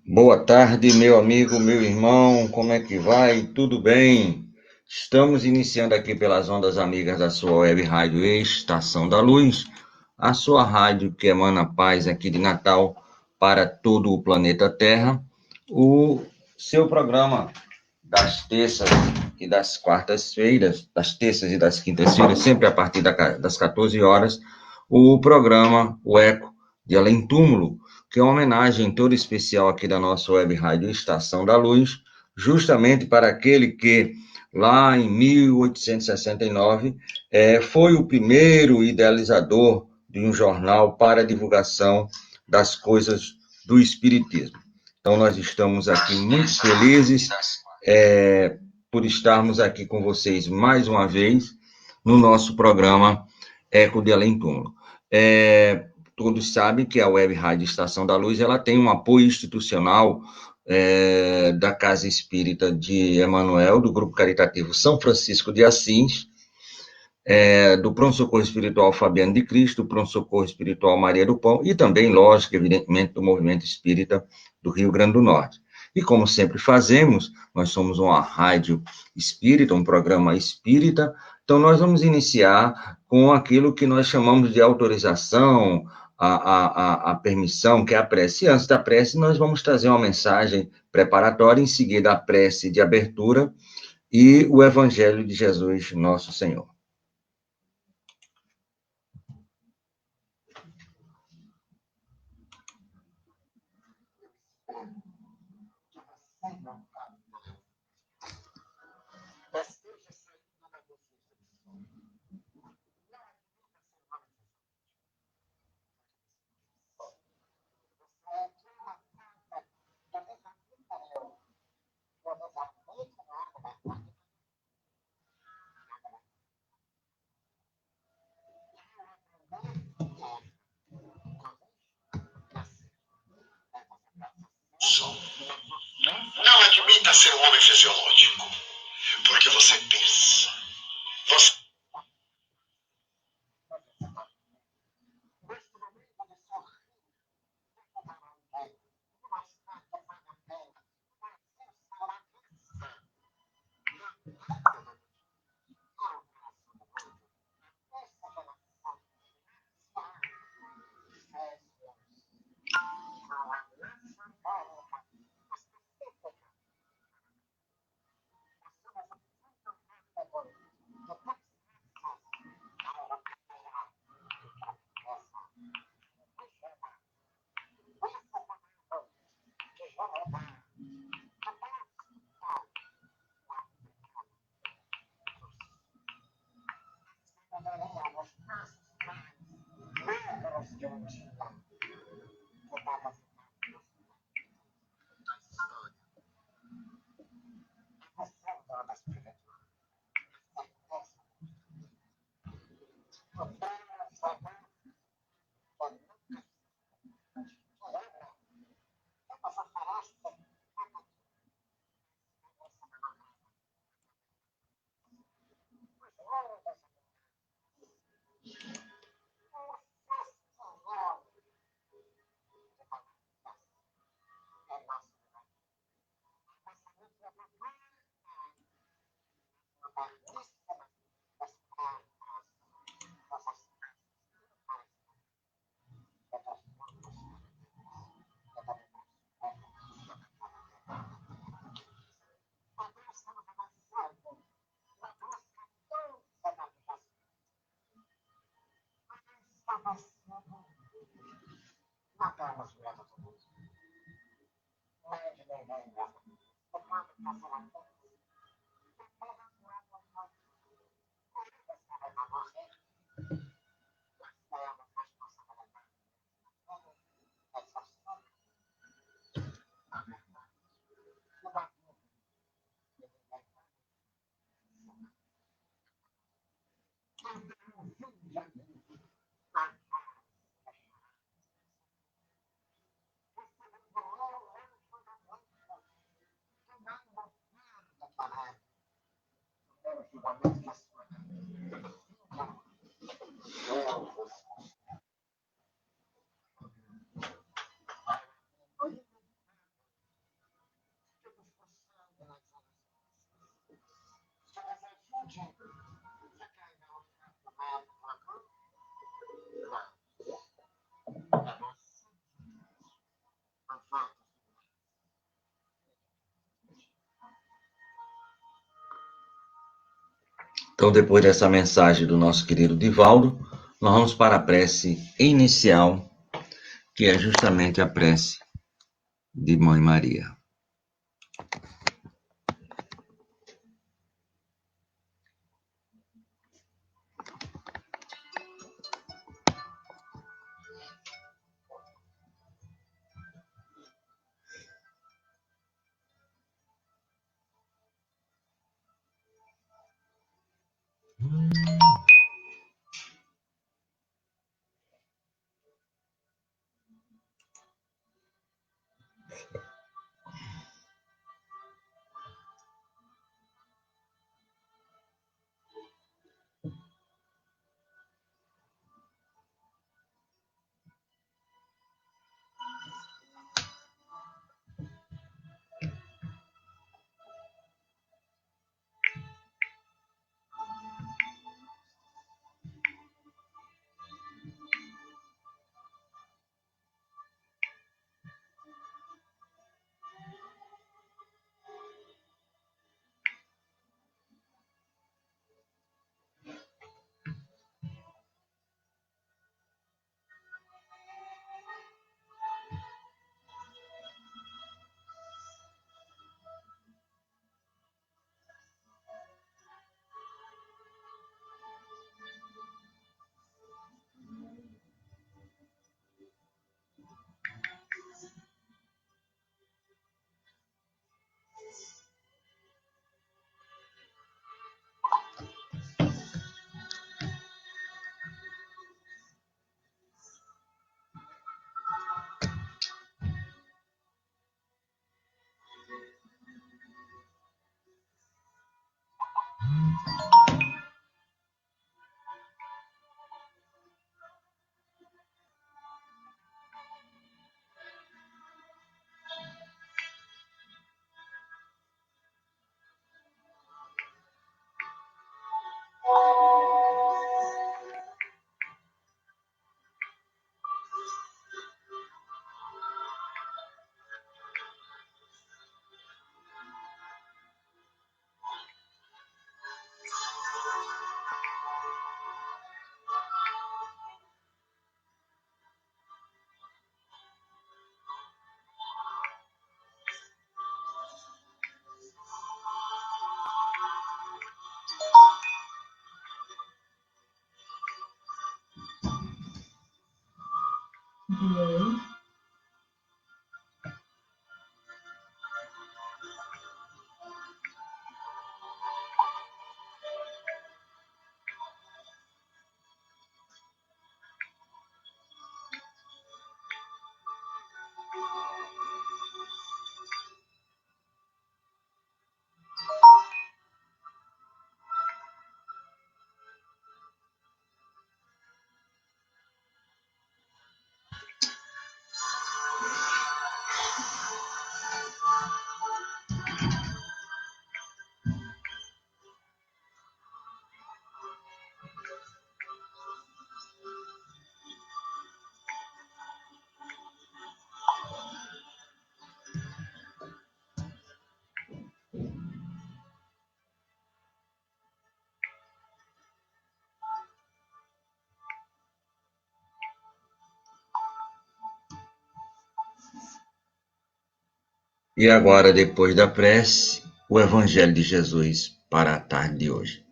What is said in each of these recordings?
Boa tarde, meu amigo, meu irmão, como é que vai? Tudo bem? Estamos iniciando aqui pelas ondas amigas da sua web rádio Estação da Luz, a sua rádio que emana paz aqui de Natal para todo o planeta Terra, o seu programa das terças e das quartas-feiras, das terças e das quintas-feiras, sempre a partir das 14 horas, o programa O Eco de Além Túmulo, que é uma homenagem toda especial aqui da nossa web rádio Estação da Luz, justamente para aquele que, lá em 1869, foi o primeiro idealizador de um jornal para a divulgação das coisas do Espiritismo. Então, nós estamos aqui muito felizes por estarmos aqui com vocês mais uma vez no nosso programa Eco de Além Túmulo. Todos sabem que a Web Rádio Estação da Luz ela tem um apoio institucional da Casa Espírita de Emanuel, do Grupo Caritativo São Francisco de Assis, do Pronto Socorro Espiritual Fabiano de Cristo, do Pronto Socorro Espiritual Maria do Pão e também, lógico, evidentemente, do Movimento Espírita do Rio Grande do Norte. E como sempre fazemos, nós somos uma rádio espírita, um programa espírita, então nós vamos iniciar com aquilo que nós chamamos de autorização, a permissão, que é a prece. E antes da prece, nós vamos trazer uma mensagem preparatória, em seguida a prece de abertura e o Evangelho de Jesus, nosso Senhor. Não admita ser um homem fisiológico, porque você pensa. Você Então, depois dessa mensagem do nosso querido Divaldo, nós vamos para a prece inicial, que é justamente a prece de Mãe Maria. E agora, depois da prece, o Evangelho de Jesus para a tarde de hoje.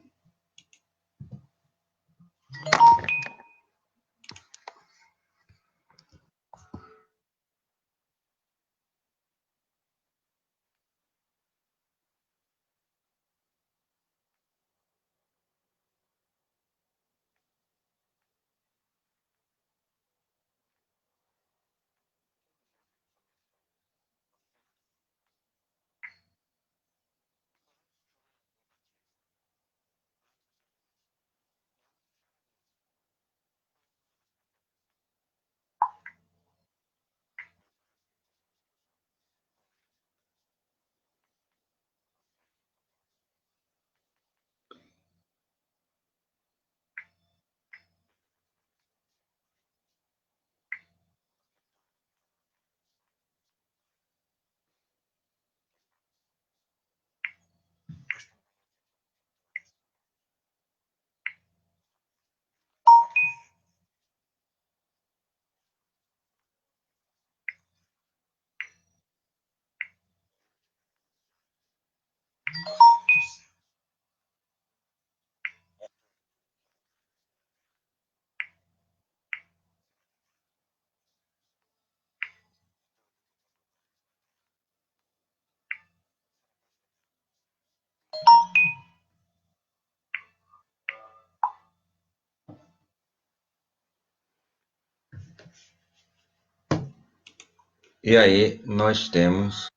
E aí nós temos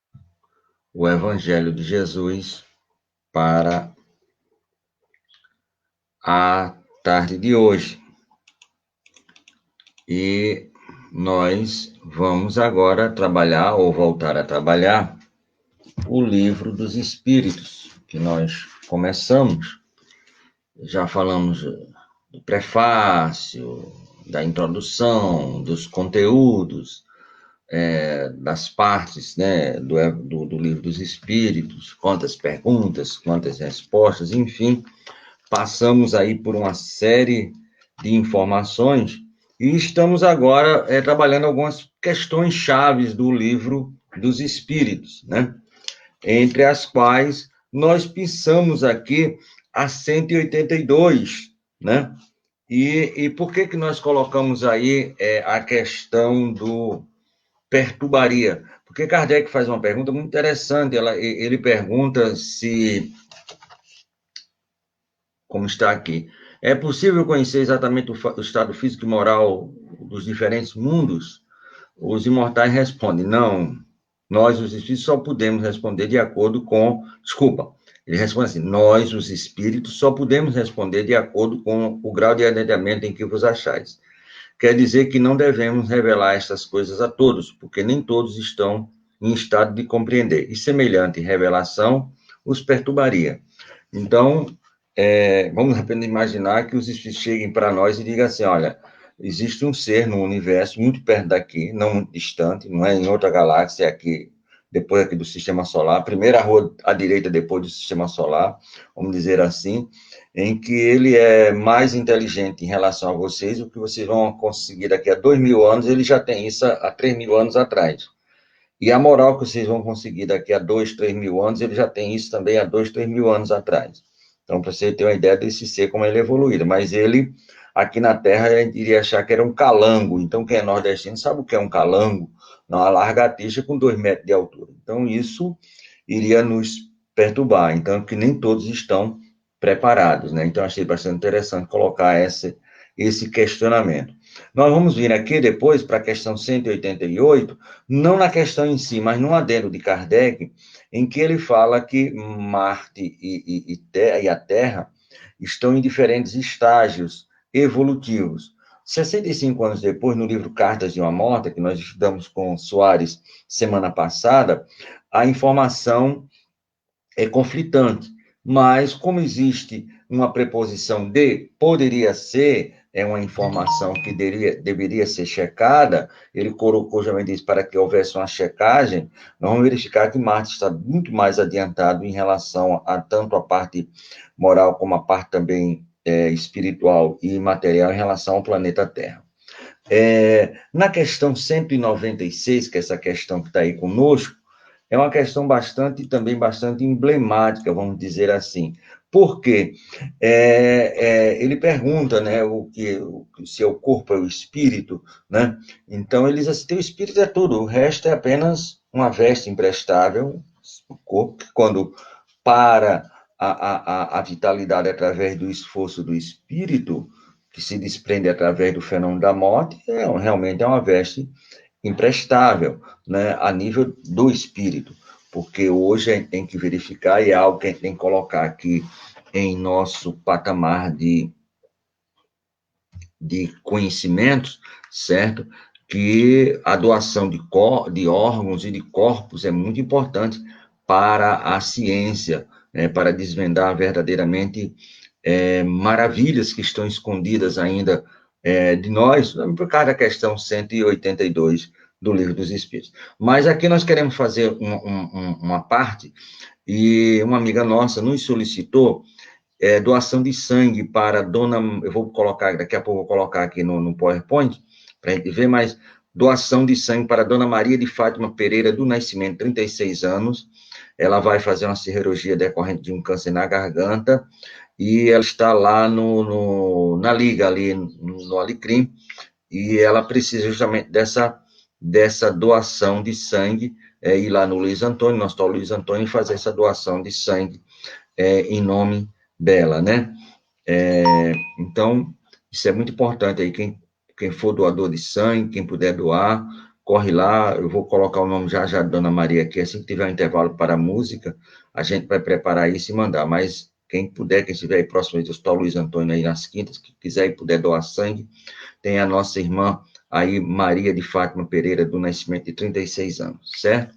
o Evangelho de Jesus para a tarde de hoje. E nós vamos agora trabalhar, ou voltar a trabalhar, o Livro dos Espíritos, que nós começamos. Já falamos do prefácio, da introdução, dos conteúdos, das partes, né, do Livro dos Espíritos, quantas perguntas, quantas respostas, enfim, passamos aí por uma série de informações e estamos agora trabalhando algumas questões chaves do Livro dos Espíritos, né, entre as quais nós pensamos aqui a 182, né? E por que nós colocamos aí a questão do perturbaria? Porque Kardec faz uma pergunta muito interessante. Ele pergunta se, como está aqui, é possível conhecer exatamente o estado físico e moral dos diferentes mundos? Os imortais respondem, não, nós, os espíritos, só podemos responder de acordo com... Desculpa, ele responde assim, nós, os espíritos, só podemos responder de acordo com o grau de adiantamento em que vos achais. Quer dizer que não devemos revelar estas coisas a todos, porque nem todos estão em estado de compreender. E semelhante revelação os perturbaria. Então, vamos apenas imaginar que os espíritos cheguem para nós e digam assim, olha, existe um ser no universo muito perto daqui, não muito distante, não é em outra galáxia, é aqui, depois aqui do Sistema Solar, primeira rua à direita depois do Sistema Solar, vamos dizer assim, em que ele é mais inteligente em relação a vocês, o que vocês vão conseguir daqui a 2.000 anos, ele já tem isso há 3.000 anos atrás. E a moral que vocês vão conseguir daqui a 2, 3.000 anos, ele já tem isso também há 2, 3.000 anos atrás. Então, para você ter uma ideia desse ser, como ele é evoluído. Mas ele, aqui na Terra, a gente iria achar que era um calango. Então, quem é nordestino sabe o que é um calango? Não, uma lagartixa com 2 metros de altura. Então, isso iria nos perturbar. Então, que nem todos estão preparados, né? Então, achei bastante interessante colocar esse questionamento. Nós vamos vir aqui depois para a questão 188, não na questão em si, mas num adendo de Kardec, em que ele fala que Marte e a Terra estão em diferentes estágios evolutivos. 65 anos depois, no livro Cartas de uma Morta, que nós estudamos com Soares semana passada, a informação é conflitante, mas como existe uma preposição de, poderia ser, é uma informação que deveria ser checada, ele colocou justamente isso para que houvesse uma checagem, nós vamos verificar que Marte está muito mais adiantado em relação a tanto a parte moral como a parte também espiritual e material em relação ao planeta Terra. Na questão 196, que é essa questão que está aí conosco, é uma questão também bastante emblemática, vamos dizer assim. Por quê? Ele pergunta, né, se o corpo é o espírito, né? Então, ele diz assim, o espírito é tudo, o resto é apenas uma veste imprestável, o corpo, que quando para a vitalidade através do esforço do espírito, que se desprende através do fenômeno da morte, realmente é uma veste imprestável, né, a nível do espírito, porque hoje a gente tem que verificar, e é algo que a gente tem que colocar aqui em nosso patamar de conhecimentos, certo? Que a doação de órgãos e de corpos é muito importante para a ciência, né, para desvendar verdadeiramente maravilhas que estão escondidas ainda de nós, por causa da questão 182 do Livro dos Espíritos. Mas aqui nós queremos fazer uma parte, e uma amiga nossa nos solicitou doação de sangue para Dona... Eu vou colocar, daqui a pouco vou colocar aqui no PowerPoint, para a gente ver, mas doação de sangue para Dona Maria de Fátima Pereira do Nascimento, 36 anos. Ela vai fazer uma cirurgia decorrente de um câncer na garganta, e ela está lá na Liga, ali no Alecrim, e ela precisa justamente dessa doação de sangue, ir lá no Luiz Antônio, no Hospital Luiz Antônio, e fazer essa doação de sangue em nome dela, né? Então, isso é muito importante aí, quem for doador de sangue, quem puder doar, corre lá, eu vou colocar o nome já da Dona Maria aqui, assim que tiver um intervalo para a música, a gente vai preparar isso e mandar, mas quem puder, quem estiver aí próximo do Hospital Luiz Antônio aí nas quintas, que quiser e puder doar sangue, tem a nossa irmã aí, Maria de Fátima Pereira, do Nascimento, de 36 anos, certo?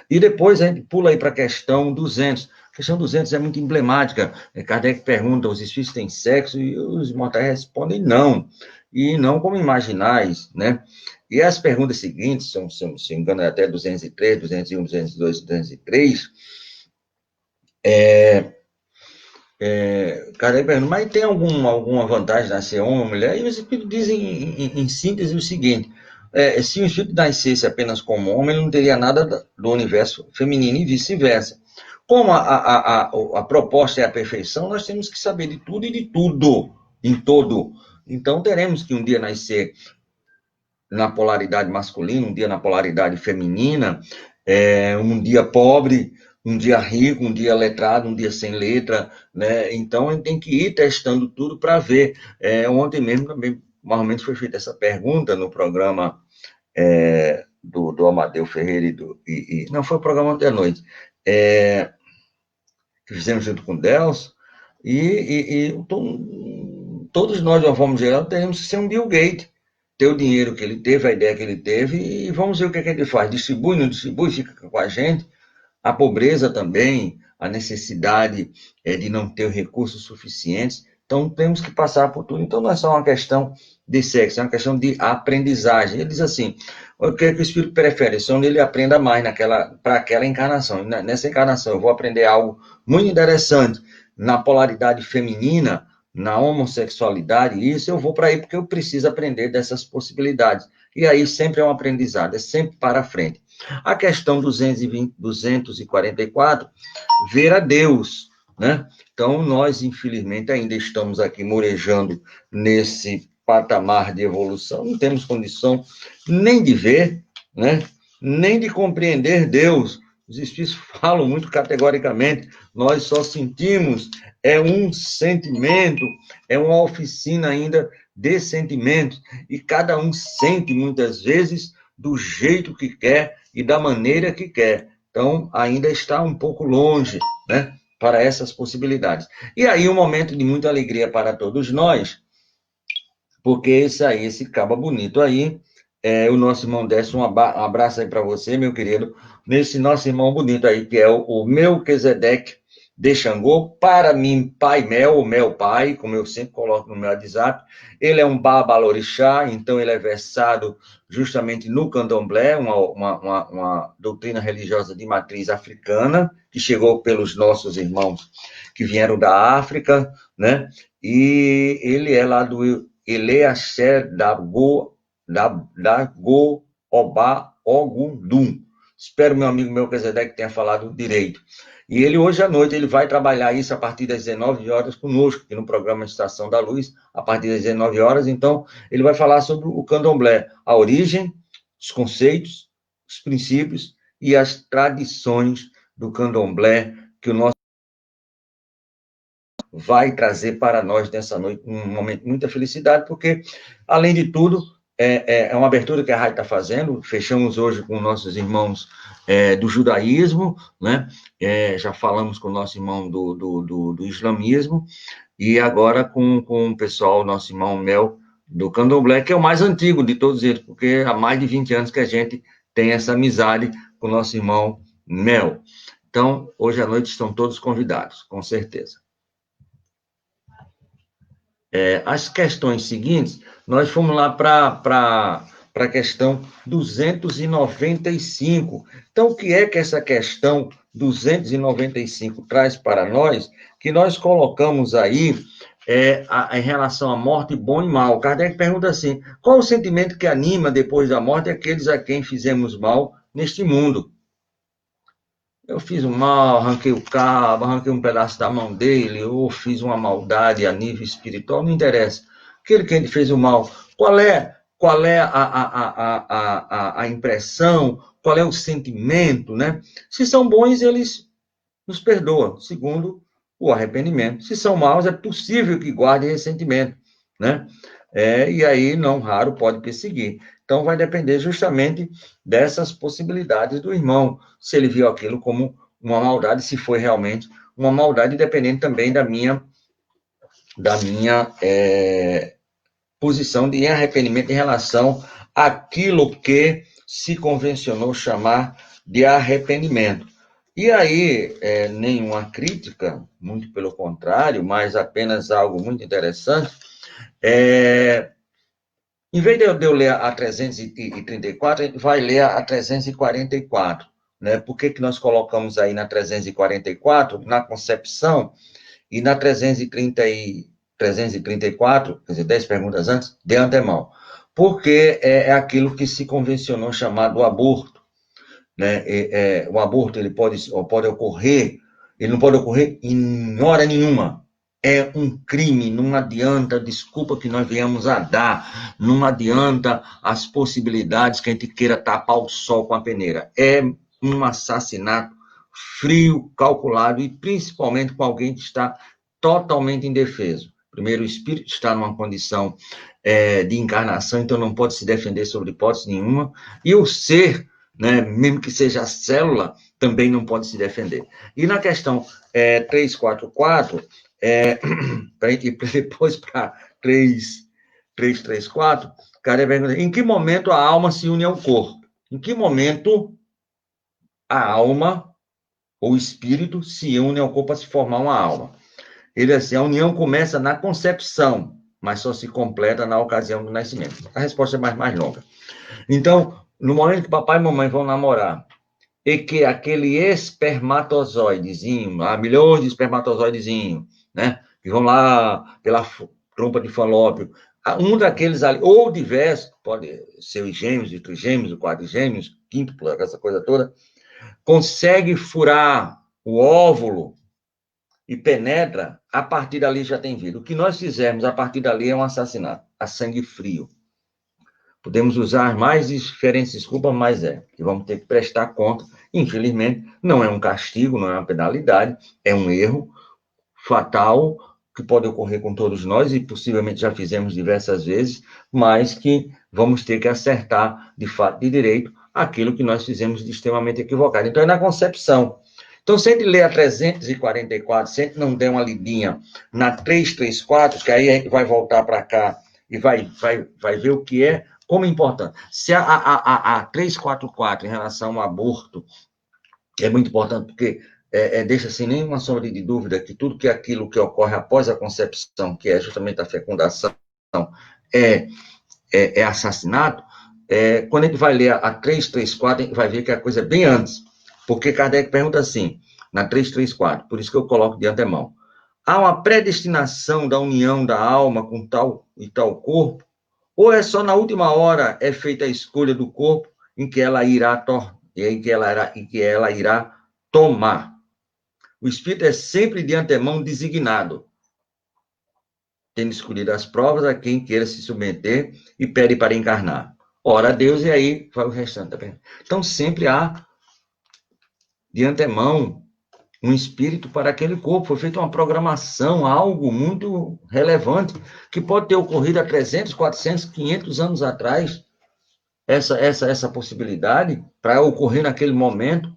E depois a gente pula aí para a questão 200. A questão 200 é muito emblemática. Kardec pergunta, os espíritos têm sexo? E os imortais respondem não. E não como imaginais, né? E as perguntas seguintes, se eu não me engano, é até 203, 201, 202, 203, Kardec pergunta, mas tem alguma vantagem nascer homem ou mulher? E os espíritos dizem, em síntese, o seguinte, se o espírito nascesse apenas como homem, ele não teria nada do universo feminino e vice-versa. Como a proposta é a perfeição, nós temos que saber de tudo e de tudo, em todo. Então, teremos que um dia nascer na polaridade masculina, um dia na polaridade feminina, um dia pobre, um dia rico, um dia letrado, um dia sem letra, né? Então, a gente tem que ir testando tudo para ver. Ontem mesmo também, mais ou menos, foi feita essa pergunta no programa do Amadeu Ferreira não, foi o programa ontem à noite, que fizemos junto com o Delcio, todos nós, de uma forma geral, teremos que ser um Bill Gates, ter o dinheiro que ele teve, a ideia que ele teve, e vamos ver o que ele faz. Distribui, não distribui, fica com a gente. A pobreza também, a necessidade de não ter recursos suficientes. Então, temos que passar por tudo. Então, não é só uma questão de sexo, é uma questão de aprendizagem. Ele diz assim, o que o espírito prefere? É onde ele aprenda mais para aquela encarnação. Nessa encarnação, eu vou aprender algo muito interessante na polaridade feminina, na homossexualidade, isso eu vou para aí porque eu preciso aprender dessas possibilidades. E aí sempre é um aprendizado, é sempre para frente. A questão 244, ver a Deus, né? Então, nós, infelizmente, ainda estamos aqui morejando nesse patamar de evolução, não temos condição nem de ver, né? Nem de compreender Deus. Os espíritos falam muito categoricamente, nós só sentimos, um sentimento, uma oficina ainda de sentimentos, e cada um sente muitas vezes do jeito que quer e da maneira que quer. Então, ainda está um pouco longe, né, para essas possibilidades. E aí, um momento de muita alegria para todos nós, porque esse caba bonito aí, o nosso irmão Décio, um abraço aí para você, meu querido, nesse nosso irmão bonito aí, que é o Melquisedeque de Xangô, para mim, Pai Mel, o Mel Pai, como eu sempre coloco no meu WhatsApp. Ele é um babalorixá, então ele é versado justamente no candomblé, uma doutrina religiosa de matriz africana, que chegou pelos nossos irmãos que vieram da África, né? E ele é lá do Eleaxé da Go Obá Ogundum. Espero, meu amigo Melquisedeque tenha falado direito. E ele, hoje à noite, ele vai trabalhar isso a partir das 19 horas conosco, aqui no programa Estação da Luz, a partir das 19 horas. Então, ele vai falar sobre o candomblé, a origem, os conceitos, os princípios e as tradições do candomblé, que o nosso vai trazer para nós nessa noite um momento de muita felicidade, porque, além de tudo, é uma abertura que a rádio está fazendo. Fechamos hoje com nossos irmãos do judaísmo, né? Já falamos com o nosso irmão do islamismo, e agora com o pessoal, nosso irmão Mel, do candomblé, que é o mais antigo de todos eles, porque há mais de 20 anos que a gente tem essa amizade com o nosso irmão Mel. Então, hoje à noite estão todos convidados, com certeza. As questões seguintes, nós fomos lá para a questão 295. Então, o que é que essa questão 295 traz para nós, que nós colocamos aí em relação à morte, bom e mal? Kardec pergunta assim, qual o sentimento que anima depois da morte aqueles a quem fizemos mal neste mundo? Eu fiz um mal, arranquei o cabo, arranquei um pedaço da mão dele, ou fiz uma maldade a nível espiritual, não interessa. Aquele que fez o mal, qual é a impressão, qual é o sentimento, né? Se são bons, eles nos perdoam, segundo o arrependimento. Se são maus, é possível que guardem ressentimento, né? e aí, não raro, pode perseguir. Então, vai depender justamente dessas possibilidades do irmão, se ele viu aquilo como uma maldade, se foi realmente uma maldade, dependendo também da minha posição de arrependimento em relação àquilo que se convencionou chamar de arrependimento. E aí, nenhuma crítica, muito pelo contrário, mas apenas algo muito interessante, em vez de eu ler a 334, a gente vai ler a 344. Né? Por que nós colocamos aí na 344, na concepção, e na 334, quer dizer, 10 perguntas antes, de antemão? Porque é aquilo que se convencionou chamar do aborto. Né? O aborto ele pode ocorrer, ele não pode ocorrer em hora nenhuma. É um crime, não adianta a desculpa que nós viemos a dar, não adianta as possibilidades que a gente queira tapar o sol com a peneira. É um assassinato frio, calculado, e principalmente com alguém que está totalmente indefeso. Primeiro, o espírito está numa condição de encarnação, então não pode se defender sobre hipótese nenhuma, e o ser, né, mesmo que seja a célula, também não pode se defender. E na questão 344, para a gente ir depois para 334, cara, em que momento a alma se une ao corpo? Em que momento a alma, ou o espírito, se une ao corpo para se formar uma alma? Ele assim, a união começa na concepção, mas só se completa na ocasião do nascimento. A resposta é mais longa. Então, no momento que papai e mamãe vão namorar, e que aquele espermatozoidezinho, milhões de espermatozoidezinhos, né, que vão lá pela trompa de falópio, um daqueles ali, ou diversos, pode ser os gêmeos, os trigêmeos, os quadrigêmeos, quíntupla, essa coisa toda, consegue furar o óvulo e penetra, a partir dali já tem vida. O que nós fizermos a partir dali é um assassinato, a sangue frio. Podemos usar mais diferentes desculpas, mas que vamos ter que prestar conta. Infelizmente, não é um castigo, não é uma penalidade, é um erro fatal que pode ocorrer com todos nós, e possivelmente já fizemos diversas vezes, mas que vamos ter que acertar, de fato, de direito, aquilo que nós fizemos de extremamente equivocado. Então, é na concepção. Então, se a gente ler a 344, se a gente não der uma lidinha na 334, que aí a gente vai voltar para cá e vai ver o que é, como é importante. Se a 344, em relação ao aborto, é muito importante, porque deixa sem nenhuma sombra de dúvida que tudo aquilo que ocorre após a concepção, que é justamente a fecundação, é assassinato. Quando a gente vai ler a 334, a gente vai ver que a coisa é bem antes. Porque Kardec pergunta assim, na 334, por isso que eu coloco de antemão: há uma predestinação da união da alma com tal e tal corpo? Ou é só na última hora é feita a escolha do corpo em que ela irá tomar? O espírito é sempre de antemão designado, tendo escolhido as provas a quem queira se submeter e pede para encarnar. Ora a Deus, e aí vai o restante. Então, sempre há, de antemão, um espírito para aquele corpo. Foi feita uma programação, algo muito relevante, que pode ter ocorrido há 300, 400, 500 anos atrás, essa possibilidade, para ocorrer naquele momento,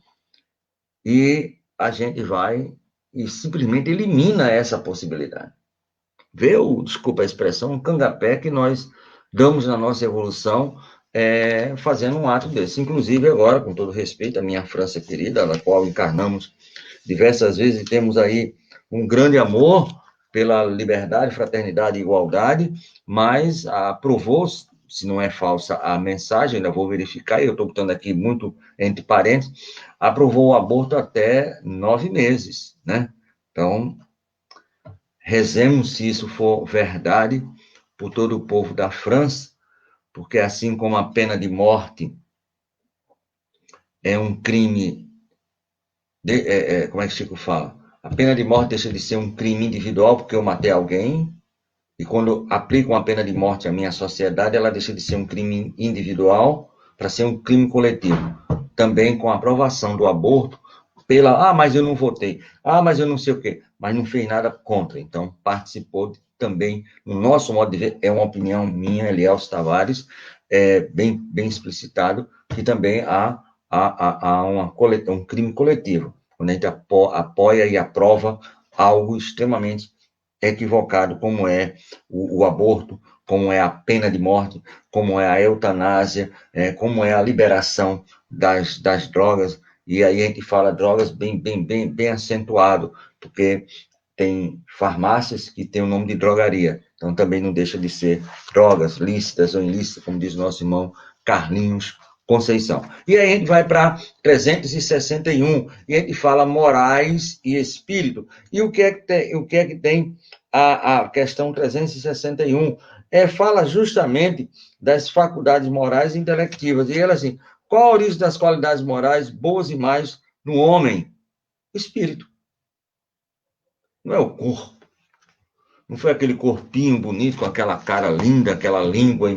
e a gente vai e simplesmente elimina essa possibilidade. Vê desculpa a expressão, um cangapé que nós damos na nossa evolução, fazendo um ato desse. Inclusive, agora, com todo respeito à minha França querida, na qual encarnamos diversas vezes, e temos aí um grande amor pela liberdade, fraternidade e igualdade, mas aprovou, se não é falsa a mensagem, ainda vou verificar, e eu estou botando aqui muito entre parênteses, aprovou o aborto até 9 meses, né? Então, rezemos se isso for verdade por todo o povo da França, porque assim como a pena de morte é um crime, como é que Chico fala? A pena de morte deixa de ser um crime individual porque eu matei alguém, e quando aplicam a pena de morte à minha sociedade, ela deixa de ser um crime individual para ser um crime coletivo. Também com a aprovação do aborto, mas eu não votei, mas eu não sei o quê, mas não fez nada contra, então participou também, no nosso modo de ver, é uma opinião minha, Elielso Tavares, bem explicitado, que também há um crime coletivo, quando a gente apoia e aprova algo extremamente equivocado, como é o aborto, como é a pena de morte, como é a eutanásia, como é a liberação das drogas, e aí a gente fala drogas bem acentuado, porque tem farmácias que têm o nome de drogaria, então também não deixa de ser drogas lícitas ou ilícitas, como diz o nosso irmão Carlinhos Conceição. E aí a gente vai para 361, e a gente fala morais e espírito. E o que é que tem a questão 361? Fala justamente das faculdades morais e intelectivas. E ela assim, qual a origem das qualidades morais boas e más no homem? Espírito. Não é o corpo. Não foi aquele corpinho bonito, com aquela cara linda, aquela língua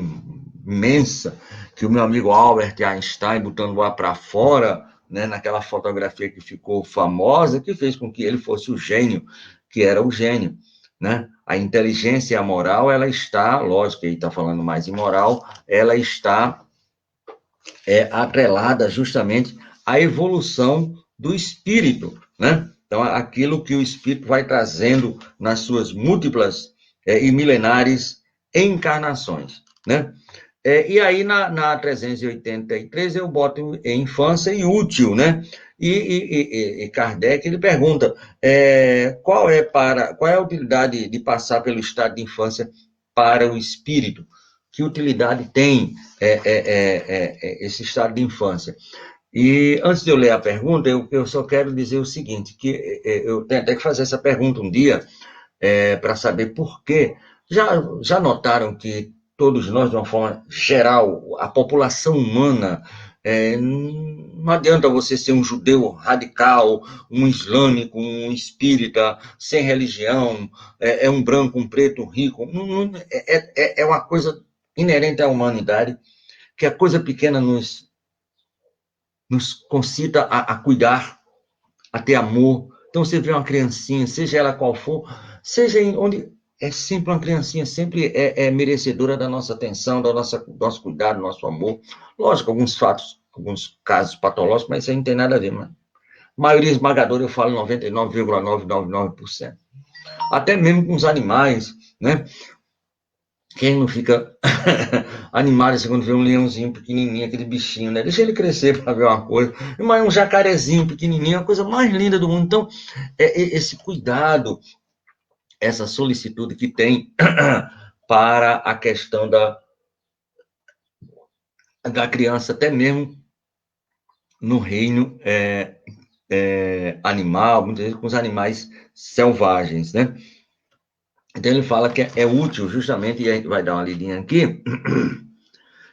imensa, que o meu amigo Albert Einstein, botando lá para fora, né, naquela fotografia que ficou famosa, que fez com que ele fosse o gênio, que era o gênio. Né? A inteligência e a moral, ela está, lógico que ele está falando mais em moral, ela está atrelada justamente à evolução do espírito, né? Então, aquilo que o espírito vai trazendo nas suas múltiplas e milenares encarnações, né? E aí, na 383, eu boto infância e útil, né? E Kardec, ele pergunta, qual é a utilidade de passar pelo estado de infância para o espírito? Que utilidade tem esse estado de infância? E antes de eu ler a pergunta, eu só quero dizer o seguinte, que eu tenho até que fazer essa pergunta um dia, para saber por quê. Já notaram que todos nós, de uma forma geral, a população humana, não adianta você ser um judeu radical, um islâmico, um espírita, sem religião, um branco, um preto, um rico, é uma coisa inerente à humanidade, que a coisa pequena nos concita a cuidar, a ter amor. Então, você vê uma criancinha, seja ela qual for, seja onde é sempre uma criancinha, sempre é merecedora da nossa atenção, do nosso cuidado, do nosso amor. Lógico, alguns fatos, alguns casos patológicos, mas isso aí não tem nada a ver. Mas a maioria esmagadora, eu falo 99,999%. Até mesmo com os animais, né? Quem não fica animado assim, quando vê um leãozinho pequenininho, aquele bichinho, né? Deixa ele crescer para ver uma coisa. Mas um jacarezinho pequenininho, a coisa mais linda do mundo. Então, esse cuidado, essa solicitude que tem para a questão da criança, até mesmo no reino animal, muitas vezes com os animais selvagens, né? Então, ele fala que é útil, justamente, e a gente vai dar uma lidinha aqui,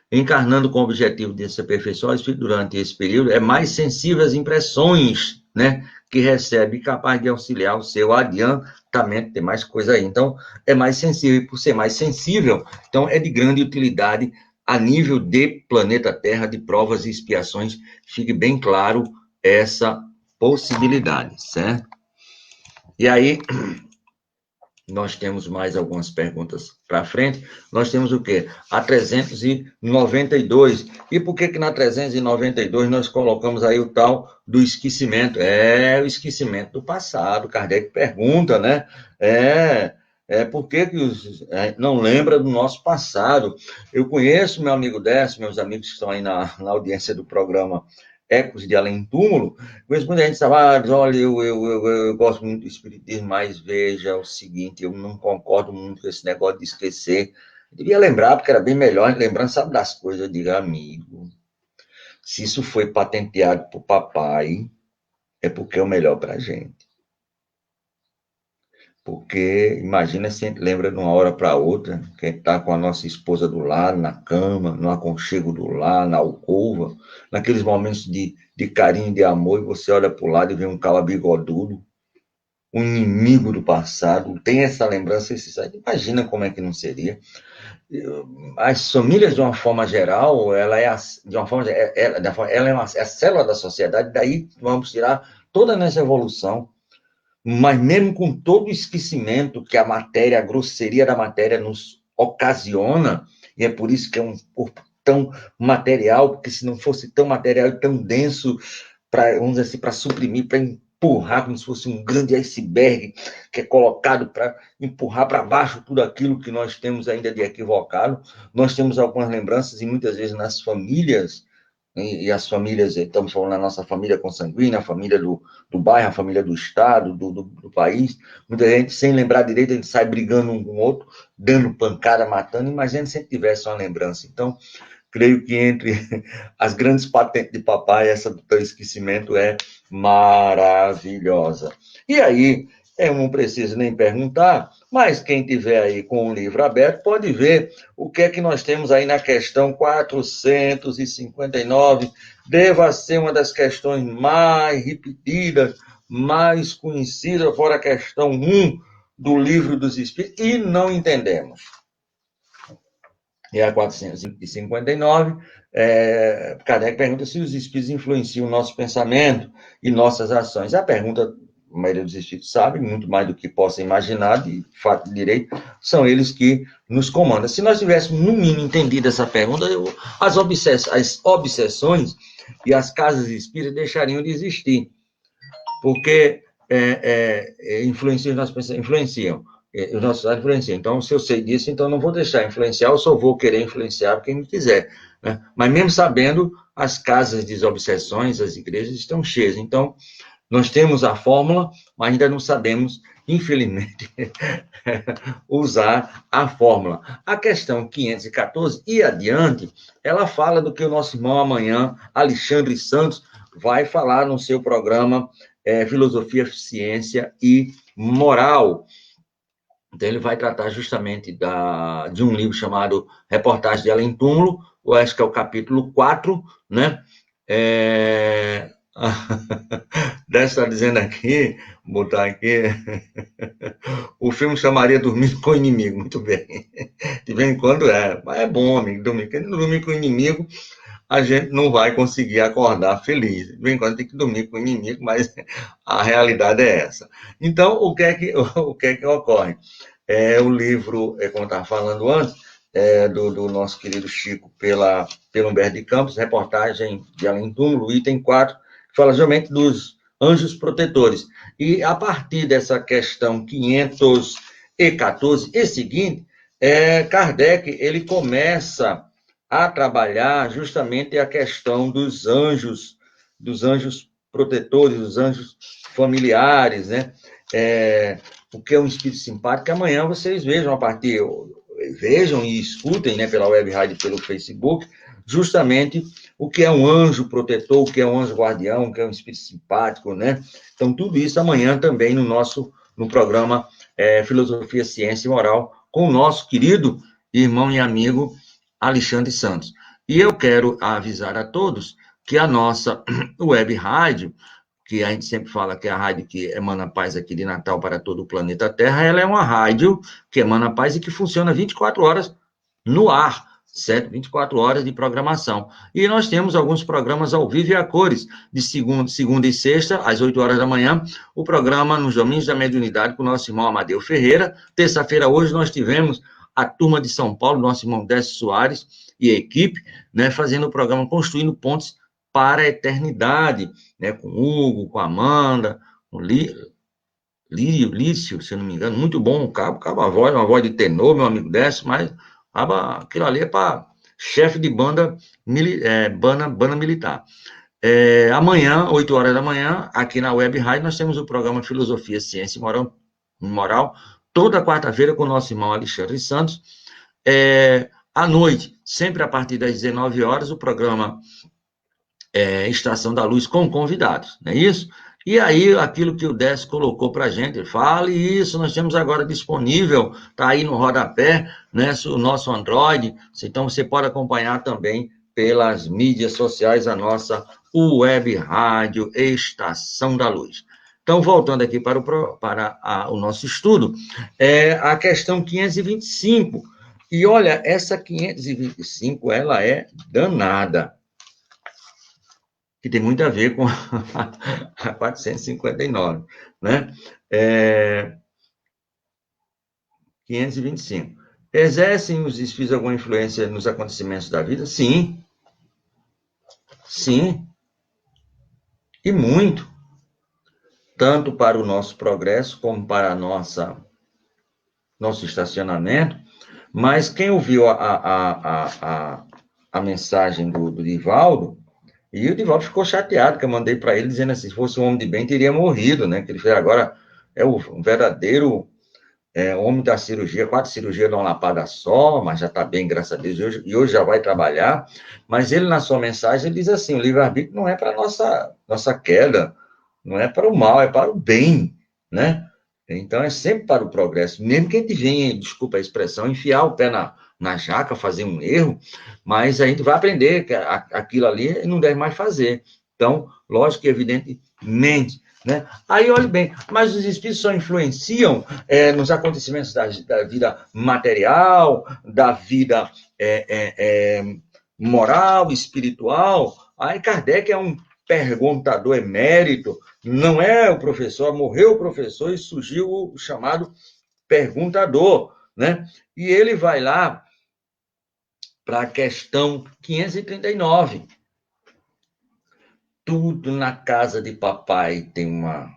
encarnando com o objetivo de se aperfeiçoar, o espírito durante esse período é mais sensível às impressões, né, que recebe, capaz de auxiliar o seu adiantamento, tem mais coisa aí. Então, é mais sensível, e por ser mais sensível, então é de grande utilidade a nível de planeta Terra, de provas e expiações, fique bem claro essa possibilidade, certo? E aí, nós temos mais algumas perguntas para frente. Nós temos o quê? A 392. E por que na 392 nós colocamos aí o tal do esquecimento? O esquecimento do passado. Kardec pergunta, né? Por que não lembra do nosso passado? Eu conheço meu amigo Décio, meus amigos que estão aí na audiência do programa Ecos de Além Túmulo, mas quando a gente fala, olha, eu gosto muito do espiritismo, mas veja o seguinte, eu não concordo muito com esse negócio de esquecer. Eu devia lembrar, porque era bem melhor, lembrando, sabe das coisas. Eu digo, amigo, se isso foi patenteado por papai, é porque é o melhor para a gente. Porque, imagina se a gente lembra de uma hora para outra, que a gente está com a nossa esposa do lado, na cama, no aconchego do lar, na alcova, naqueles momentos de carinho e de amor, e você olha para o lado e vê um cala bigodudo, um inimigo do passado, tem essa lembrança, imagina como é que não seria. As famílias, de uma forma geral, ela é a célula da sociedade, daí vamos tirar toda nessa evolução. mas mesmo com todo o esquecimento que a matéria, a grosseria da matéria nos ocasiona, e é por isso que é um corpo tão material, porque se não fosse tão material e tão denso, vamos dizer assim, para suprimir, para empurrar, como se fosse um grande iceberg que é colocado para empurrar para baixo tudo aquilo que nós temos ainda de equivocado. Nós temos algumas lembranças, e muitas vezes nas famílias, e as famílias, estamos falando da nossa família consanguínea, a família do bairro, a família do estado, do país, muita gente, sem lembrar direito, a gente sai brigando um com o outro, dando pancada, matando, imagina se a gente tivesse uma lembrança. Então, creio que entre as grandes patentes de papai, essa do teu esquecimento é maravilhosa. E aí, eu não preciso nem perguntar, mas quem tiver aí com o livro aberto pode ver o que é que nós temos aí na questão 459. Deva ser uma das questões mais repetidas, mais conhecidas, fora a questão 1 do Livro dos Espíritos, e não entendemos. E a 459, Kardec pergunta se os espíritos influenciam o nosso pensamento e nossas ações. A pergunta, a maioria dos espíritos sabe, muito mais do que possa imaginar, de fato de direito, são eles que nos comandam. Se nós tivéssemos, no mínimo, entendido essa pergunta, as obsessões e as casas espíritas deixariam de existir, porque influenciam os nossos pensamentos, influenciam. Os nossos dados influenciam. Então, se eu sei disso, então não vou deixar influenciar, eu só vou querer influenciar quem me quiser. Né? Mas mesmo sabendo, as casas de obsessões, as igrejas estão cheias. Então, nós temos a fórmula, mas ainda não sabemos, infelizmente, usar a fórmula. A questão 514 e adiante, ela fala do que o nosso irmão amanhã, Alexandre Santos, vai falar no seu programa Filosofia, Ciência e Moral. Então, ele vai tratar justamente de um livro chamado Reportagem de Além Túmulo, eu acho que é o capítulo 4, né? Deve estar dizendo aqui, vou botar aqui, o filme chamaria Dormir com o Inimigo, muito bem. De vez em quando mas é bom, amigo, dormir. Quem não dormir com o inimigo, a gente não vai conseguir acordar feliz. De vez em quando tem que dormir com o inimigo, mas a realidade é essa. Então, o que é que ocorre? O livro, como eu estava falando antes, do nosso querido Chico, pelo Humberto de Campos, Reportagem de Além Túmulo, item 4, que fala justamente dos anjos protetores. E a partir dessa questão 514 e seguinte, Kardec ele começa a trabalhar justamente a questão dos anjos protetores, dos anjos familiares, né? O que é um espírito simpático, que amanhã vocês vejam vejam e escutem, né, pela web rádio, pelo Facebook, justamente o que é um anjo protetor, o que é um anjo guardião, o que é um espírito simpático, né? Então, tudo isso amanhã também no programa Filosofia, Ciência e Moral, com o nosso querido irmão e amigo Alexandre Santos. E eu quero avisar a todos que a nossa web rádio, que a gente sempre fala que é a rádio que emana paz aqui de Natal para todo o planeta Terra, ela é uma rádio que emana paz e que funciona 24 horas no ar, certo? 24 horas de programação. E nós temos alguns programas ao vivo e a cores, de segunda e sexta, às 8 horas da manhã, o programa Nos Domínios da Mediunidade com o nosso irmão Amadeu Ferreira. Terça-feira, hoje, nós tivemos a turma de São Paulo, nosso irmão Décio Soares e a equipe, né, fazendo o programa Construindo Pontes para a Eternidade, né, com Hugo, com Amanda, com Lício, se eu não me engano, muito bom, uma voz de tenor, meu amigo Décio, mas aquilo ali é para chefe de banda militar. Amanhã, 8 horas da manhã, aqui na Web Rádio, nós temos o programa Filosofia, Ciência e Moral, toda quarta-feira com o nosso irmão Alexandre Santos. À noite, sempre a partir das 19 horas, o programa Estação da Luz com convidados, não é isso? E aí, aquilo que o Décio colocou para a gente, fale isso, nós temos agora disponível, está aí no rodapé, né, o nosso Android, então você pode acompanhar também pelas mídias sociais a nossa web rádio Estação da Luz. Então, voltando aqui para o nosso estudo, a questão 525, e olha, essa 525, ela é danada. que tem muito a ver com a 459, né? 525. Exercem os espíritos alguma influência nos acontecimentos da vida? Sim, sim, e muito. Tanto para o nosso progresso, como para nosso estacionamento. Mas quem ouviu a mensagem do Divaldo, e o Divaldo ficou chateado, que eu mandei para ele, dizendo assim, se fosse um homem de bem, teria morrido, né? Que ele fez agora, é um verdadeiro homem da cirurgia, 4 cirurgias de uma lapada só, mas já está bem, graças a Deus, e hoje já vai trabalhar. Mas ele, na sua mensagem, ele diz assim, o livre-arbítrio não é para a nossa queda, não é para o mal, é para o bem, né? Então, é sempre para o progresso. Mesmo que a gente venha, desculpa a expressão, enfiar o pé na jaca, fazer um erro, mas a gente vai aprender que aquilo ali não deve mais fazer. Então, lógico que, evidentemente, né? Aí, olhe bem, mas os espíritos só influenciam nos acontecimentos da vida material, da vida moral, espiritual. Aí Kardec é um perguntador emérito, não é o professor, morreu o professor e surgiu o chamado perguntador, né? E ele vai lá para a questão 539. Tudo na casa de papai tem uma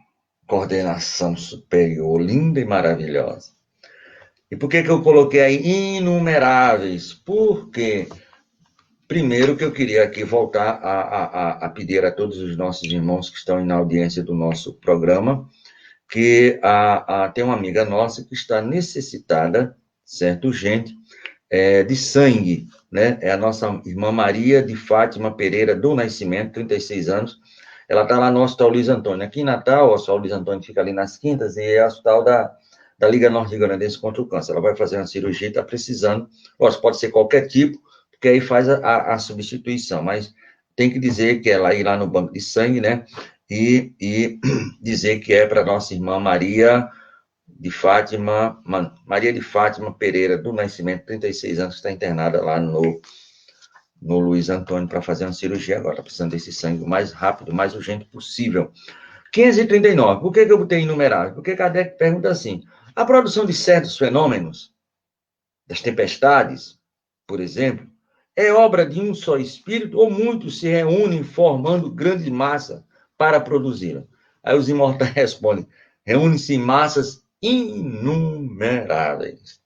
coordenação superior, linda e maravilhosa. E por que eu coloquei aí inumeráveis? Porque, primeiro, que eu queria aqui voltar a pedir a todos os nossos irmãos que estão na audiência do nosso programa, que tem uma amiga nossa que está necessitada, certo, gente, de sangue, né? É a nossa irmã Maria de Fátima Pereira do Nascimento, 36 anos. Ela está lá no Hospital Luiz Antônio. Aqui em Natal, o Hospital Luiz Antônio fica ali nas quintas, e é o hospital da Liga Norte-Grandense contra o Câncer. Ela vai fazer uma cirurgia e está precisando. Lógico, pode ser qualquer tipo, porque aí faz a substituição, mas tem que dizer que ela ir lá no banco de sangue, né? E dizer que é para nossa irmã Maria de Fátima Pereira do Nascimento, 36 anos, que está internada lá no Luiz Antônio para fazer uma cirurgia agora. Está precisando desse sangue o mais rápido, o mais urgente possível. 539. Por que eu botei inumerável? Porque Kardec pergunta assim, a produção de certos fenômenos, das tempestades, por exemplo, é obra de um só espírito ou muitos se reúnem formando grande massa para produzi-la? Aí os imortais respondem, reúnem-se em massas inumeráveis.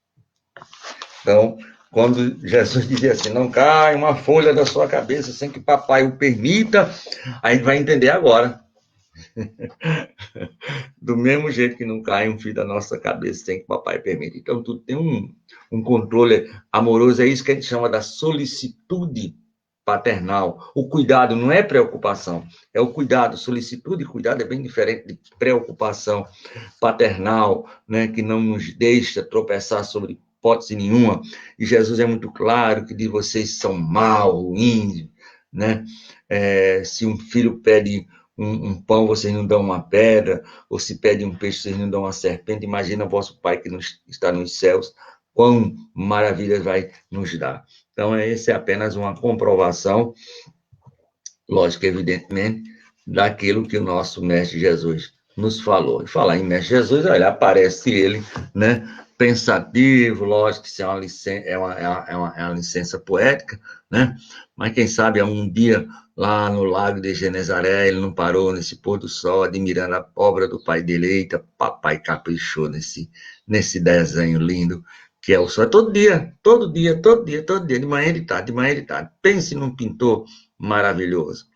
Então, quando Jesus dizia assim, não cai uma folha da sua cabeça sem que papai o permita, a gente vai entender agora. Do mesmo jeito que não cai um fio da nossa cabeça sem que papai permita. Então, tudo tem um controle amoroso, é isso que a gente chama da solicitude paternal. O cuidado não é preocupação, é o cuidado. Solicitude e cuidado é bem diferente de preocupação paternal, né, que não nos deixa tropeçar sobre hipótese nenhuma. E Jesus é muito claro que diz, vocês são mal, ruins, né? Se um filho pede um pão, vocês não dão uma pedra, ou se pede um peixe, vocês não dão uma serpente. Imagina vosso Pai que está nos céus, quão maravilhas vai nos dar. Então, essa é apenas uma comprovação, lógico, evidentemente, daquilo que o nosso Mestre Jesus nos falou. E falar em Mestre Jesus, olha, aparece ele, né, pensativo, lógico que isso é uma licença poética, né, mas quem sabe um dia lá no Lago de Genezaré, ele não parou nesse pôr do sol, admirando a obra do pai dele. Eita, papai caprichou nesse desenho lindo, que é o sol. Todo dia, de manhã e tarde, de manhã e tarde. Pense num pintor maravilhoso.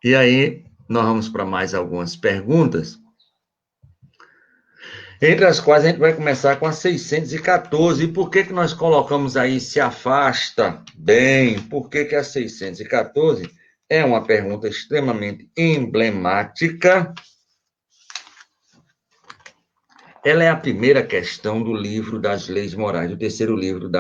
E aí, nós vamos para mais algumas perguntas, entre as quais a gente vai começar com a 614. E por que nós colocamos aí se afasta bem? Por que a 614 é uma pergunta extremamente emblemática? Ela é a primeira questão do livro das leis morais, do terceiro livro do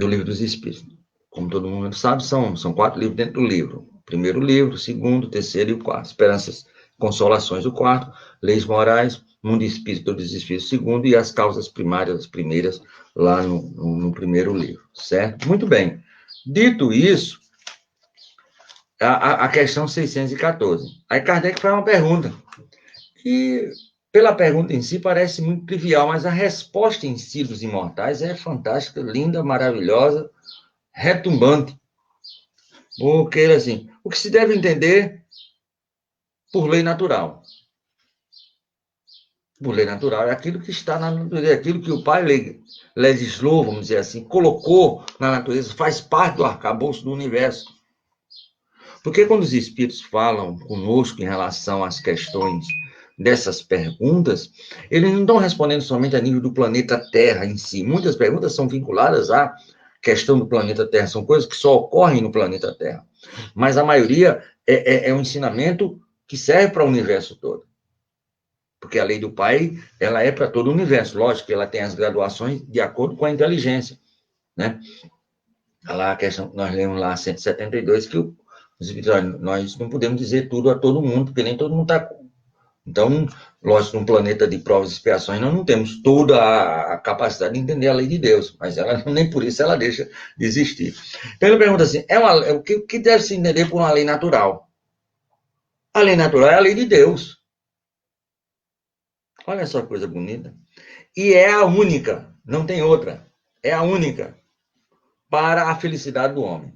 livro dos Espíritos. Como todo mundo sabe, são 4 livros dentro do livro. O primeiro livro, o segundo, o terceiro e o quarto. Esperanças, Consolações, o quarto. Leis Morais, mundo espírito dos espíritos segundo e as causas primárias, as primeiras, lá no primeiro livro, certo? Muito bem. Dito isso, a questão 614. Aí Kardec faz uma pergunta, que pela pergunta em si parece muito trivial, mas a resposta em si dos imortais é fantástica, linda, maravilhosa, retumbante. Porque, assim, o que se deve entender por lei natural? Por lei natural é aquilo que está na natureza, é aquilo que o Pai legislou, vamos dizer assim, colocou na natureza, faz parte do arcabouço do universo. Porque quando os espíritos falam conosco em relação às questões dessas perguntas, eles não estão respondendo somente a nível do planeta Terra em si. Muitas perguntas são vinculadas à questão do planeta Terra, são coisas que só ocorrem no planeta Terra. Mas a maioria é um ensinamento que serve para o universo todo. Porque a lei do Pai, ela é para todo o universo. Lógico que ela tem as graduações de acordo com a inteligência, né? Lá a questão, nós lemos lá 172, que nós não podemos dizer tudo a todo mundo, porque nem todo mundo está... Então, lógico, num planeta de provas e expiações, nós não temos toda a capacidade de entender a lei de Deus, mas ela, nem por isso ela deixa de existir. Então, ele pergunta assim, o que deve se entender por uma lei natural? A lei natural é a lei de Deus. Olha só que coisa bonita. E é a única, não tem outra, é a única para a felicidade do homem.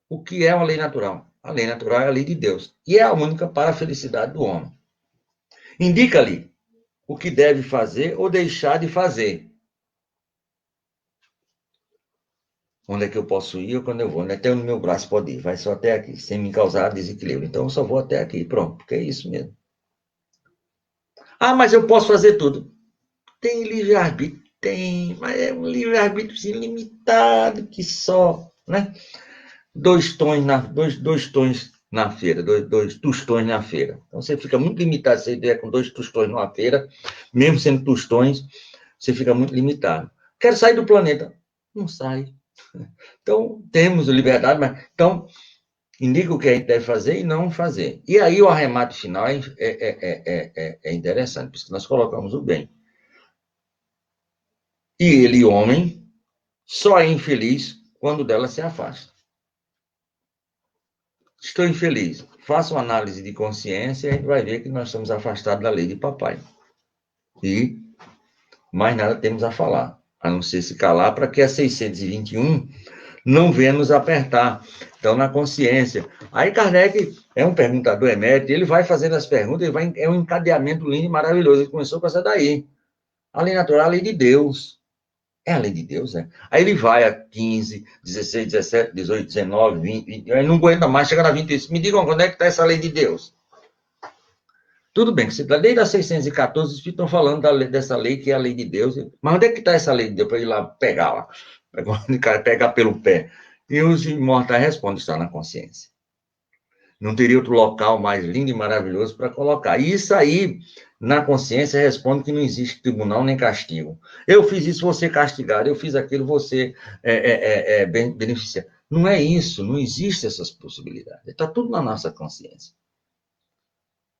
O que é uma lei natural? A lei natural é a lei de Deus. E é a única para a felicidade do homem. Indica-lhe o que deve fazer ou deixar de fazer. Onde é que eu posso ir ou quando eu vou? Até onde meu braço pode ir. Vai só até aqui, sem me causar desequilíbrio. Então, eu só vou até aqui. Pronto, porque é isso mesmo. Ah, mas eu posso fazer tudo. Tem livre-arbítrio? Tem, mas é um livre-arbítrio limitado que só, né? Dois tons na feira, dois tostões na feira. Então, você fica muito limitado se você tiver com 2 tostões numa feira, mesmo sendo tostões, você fica muito limitado. Quero sair do planeta. Não sai. Então, temos liberdade, mas... Então, indica o que a gente deve fazer e não fazer. E aí, o arremate final é interessante, porque nós colocamos o bem. E ele, homem, só é infeliz quando dela se afasta. Estou infeliz. Faça uma análise de consciência e a gente vai ver que nós estamos afastados da lei de papai. E mais nada temos a falar, a não ser se calar para que a 621 não venha nos apertar. Então, na consciência. Aí Kardec é um perguntador emérito, ele vai fazendo as perguntas, é um encadeamento lindo e maravilhoso. Ele começou com essa daí. A lei natural é a lei de Deus. É a lei de Deus, né? Aí ele vai a 15, 16, 17, 18, 19, 20, 20 aí não aguenta mais, chega na 20. Me digam quando é que está essa lei de Deus. Tudo bem, que desde a 614 os espíritos estão falando dessa lei que é a lei de Deus. Mas onde é que está essa lei de Deus para ir lá pegar lá? Pegar pelo pé. E os imortais respondem, está na consciência. Não teria outro local mais lindo e maravilhoso para colocar. E isso aí, na consciência, responde que não existe tribunal nem castigo. Eu fiz isso, você castigado. Eu fiz aquilo, você beneficiado. Não é isso, não existe essas possibilidades. Está tudo na nossa consciência.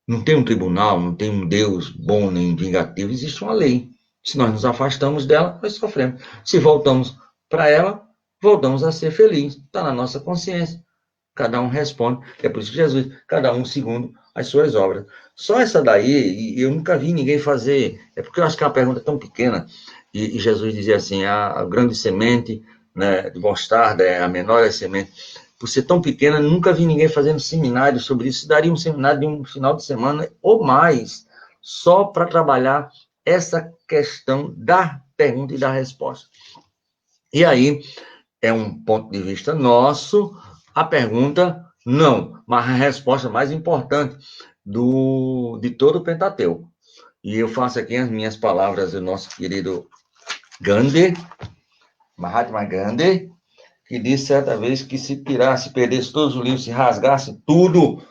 Não tem um tribunal, não tem um Deus bom nem vingativo, existe uma lei. Se nós nos afastamos dela, nós sofremos. Se voltamos para ela, voltamos a ser felizes. Está na nossa consciência. Cada um responde. É por isso que Jesus, cada um segundo as suas obras. Só essa daí, eu nunca vi ninguém fazer. É porque eu acho que é uma pergunta tão pequena. E Jesus dizia assim, a grande semente, né, de mostarda é a menor semente. Por ser tão pequena, nunca vi ninguém fazendo seminário sobre isso. Daria um seminário de um final de semana ou mais, só para trabalhar essa questão da pergunta e da resposta. E aí, é um ponto de vista nosso, a pergunta, não, mas a resposta mais importante de todo o Pentateuco. E eu faço aqui as minhas palavras do nosso querido Gandhi, Mahatma Gandhi, que disse certa vez que se tirasse, perdesse todos os livros, se rasgasse tudo,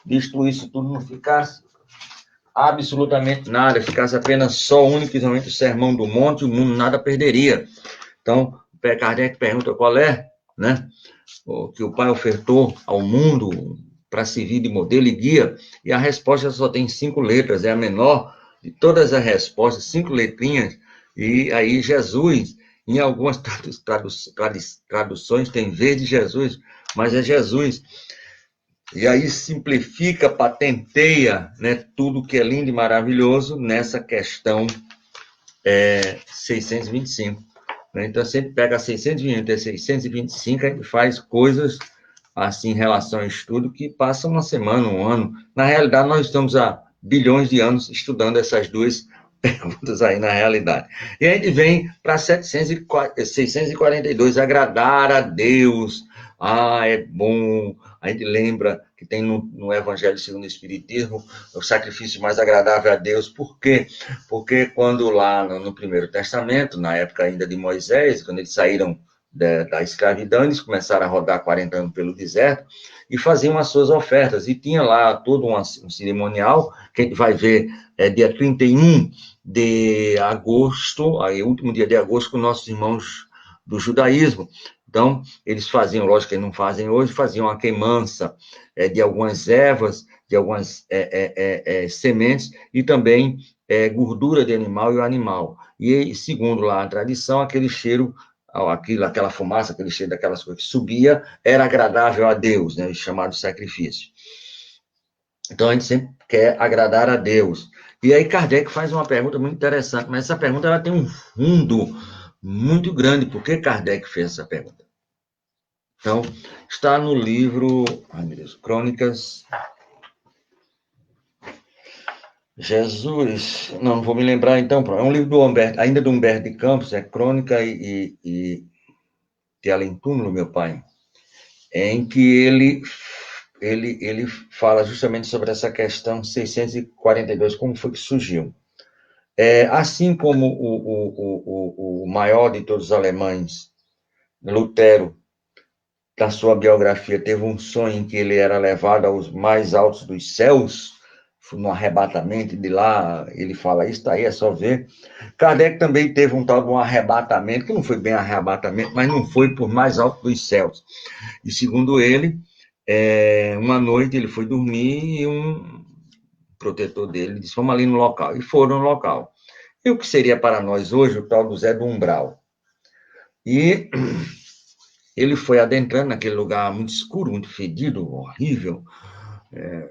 destruísse tudo, não ficasse absolutamente nada, ficasse apenas só unicamente o Sermão do Monte, o mundo nada perderia. Então, Kardec pergunta qual é, né, o que o Pai ofertou ao mundo para servir de modelo e guia, e a resposta só tem 5 letras, é a menor de todas as respostas, 5 letrinhas, e aí Jesus, em algumas traduções tem V de Jesus, mas é Jesus. E aí simplifica, patenteia, né, tudo que é lindo e maravilhoso nessa questão 625. Né? Então, sempre pega 620 até 625 e faz coisas assim em relação ao estudo que passam uma semana, um ano. Na realidade, nós estamos há bilhões de anos estudando essas duas perguntas aí na realidade. E a gente vem para 642, agradar a Deus. Ah, é bom. A gente lembra que tem no Evangelho segundo o Espiritismo o sacrifício mais agradável a Deus. Por quê? Porque quando lá no Primeiro Testamento, na época ainda de Moisés, quando eles saíram da escravidão, eles começaram a rodar 40 anos pelo deserto e faziam as suas ofertas. E tinha lá todo um cerimonial, que a gente vai ver dia 31 de agosto, aí último dia de agosto, com nossos irmãos do judaísmo. Então, eles faziam, lógico que não fazem hoje, faziam a queimança de algumas ervas, de algumas sementes, e também gordura de animal e o animal. E, segundo lá a tradição, aquele cheiro, aquela fumaça, aquele cheiro daquelas coisas que subia, era agradável a Deus, né, chamado sacrifício. Então, a gente sempre quer agradar a Deus. E aí Kardec faz uma pergunta muito interessante, mas essa pergunta ela tem um fundo muito grande. Por que Kardec fez essa pergunta? Então, está no livro, ai meu Deus, Crônicas... Jesus, não vou me lembrar então, é um livro do Humberto, ainda do Humberto de Campos, é Crônica de Além Túmulo, meu pai, em que ele fala justamente sobre essa questão 642, como foi que surgiu. Assim como o maior de todos os alemães, Lutero, na sua biografia, teve um sonho em que ele era levado aos mais altos dos céus, no arrebatamento, de lá ele fala isso, tá aí, é só ver. Kardec também teve um tal de um arrebatamento, que não foi bem arrebatamento, mas não foi por mais alto dos céus. E segundo ele, uma noite ele foi dormir e um protetor dele disse, vamos ali no local. E foram no local. E o que seria para nós hoje o tal do Zé do Umbral? E ele foi adentrando naquele lugar muito escuro, muito fedido, horrível,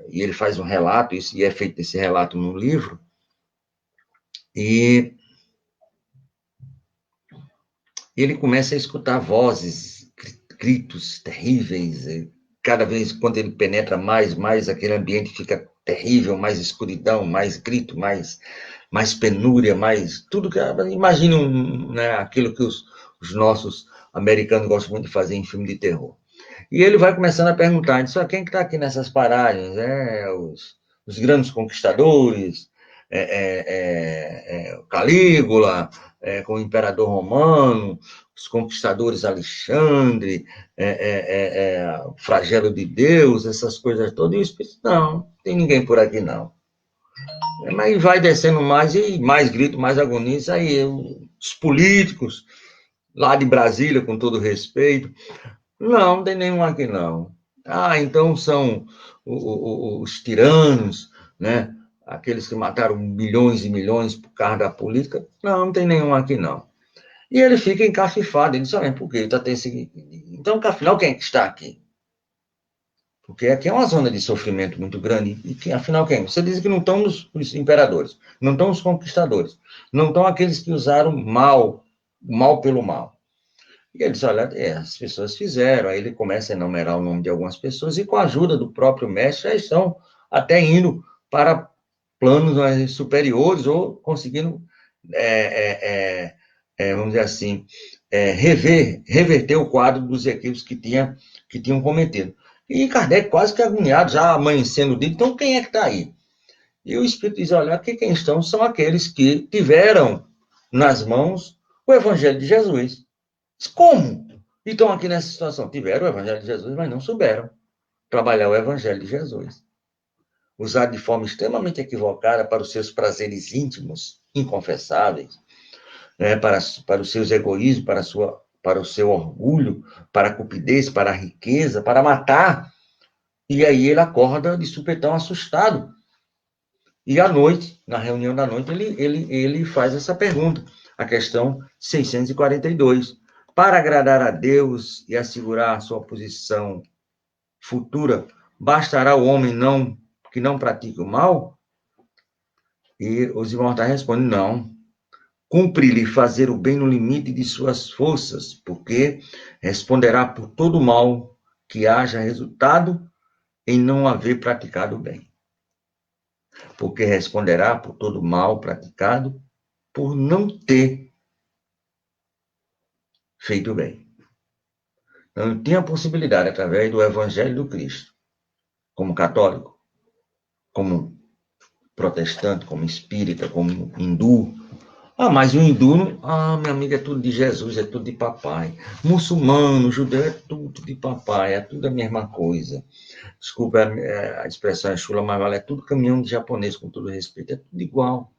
e ele faz um relato, e é feito esse relato no livro, e ele começa a escutar vozes, gritos terríveis, cada vez quando ele penetra mais aquele ambiente fica terrível, mais escuridão, mais grito, mais penúria, mais tudo que... Imagine né, aquilo que os nossos americanos gostam muito de fazer em filme de terror. E ele vai começando a perguntar, diz, quem que está aqui nessas paragens? Os grandes conquistadores, Calígula, com o imperador romano, os conquistadores Alexandre, o flagelo de Deus, essas coisas todas. E o Espírito, não tem ninguém por aqui, não. Mas vai descendo mais, e mais grito, mais agonia. Isso aí, os políticos, lá de Brasília, com todo respeito, não tem nenhum aqui, não. Então são os tiranos, né? Aqueles que mataram milhões e milhões por causa da política. Não tem nenhum aqui, não. E ele fica encafifado. Ele diz, por quê? Então, afinal, quem é que está aqui? Porque aqui é uma zona de sofrimento muito grande. E afinal, quem? Você diz que não estão os imperadores, não estão os conquistadores, não estão aqueles que usaram o mal pelo mal. E ele diz, olha, as pessoas fizeram. Aí ele começa a enumerar o nome de algumas pessoas e com a ajuda do próprio mestre, já estão até indo para planos superiores ou conseguindo, vamos dizer assim, reverter o quadro dos equívocos que tinham cometido. E Kardec quase que agoniado, já amanhecendo o dia, então quem é que está aí? E o Espírito diz, olha, aqui quem estão são aqueles que tiveram nas mãos o Evangelho de Jesus. Como? E estão aqui nessa situação. Tiveram o Evangelho de Jesus, mas não souberam trabalhar o Evangelho de Jesus. Usado de forma extremamente equivocada para os seus prazeres íntimos, inconfessáveis, né, para os seus egoísmos, para o seu orgulho, para a cupidez, para a riqueza, para matar. E aí ele acorda de supetão assustado. E à noite, na reunião da noite, ele faz essa pergunta, a questão 642. Para agradar a Deus e assegurar a sua posição futura, bastará o homem que não pratique o mal? E os imortais respondem, não. Cumpre-lhe fazer o bem no limite de suas forças, porque responderá por todo mal que haja resultado em não haver praticado o bem. Porque responderá por todo mal praticado por não ter feito o bem. Então, tem a possibilidade, através do Evangelho do Cristo, como católico, como protestante, como espírita, como hindu. Mas o hindu, minha amiga, é tudo de Jesus, é tudo de papai. Muçulmano, judeu, é tudo de papai, é tudo a mesma coisa. Desculpa a expressão é chula, mas vale, é tudo caminhão de japonês, com todo respeito, é tudo igual.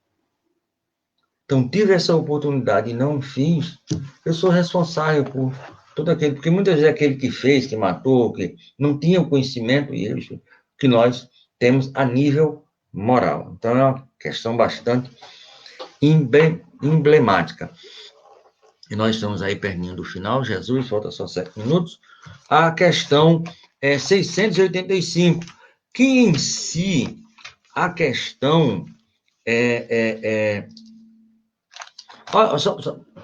Então, tive essa oportunidade e não fiz, eu sou responsável por todo aquele, porque muitas vezes aquele que fez, que matou, que não tinha o conhecimento e eles, que nós temos a nível moral. Então, é uma questão bastante emblemática. E nós estamos aí pertinho do final, Jesus, falta só 7 minutos. A questão é 685, que em si, a questão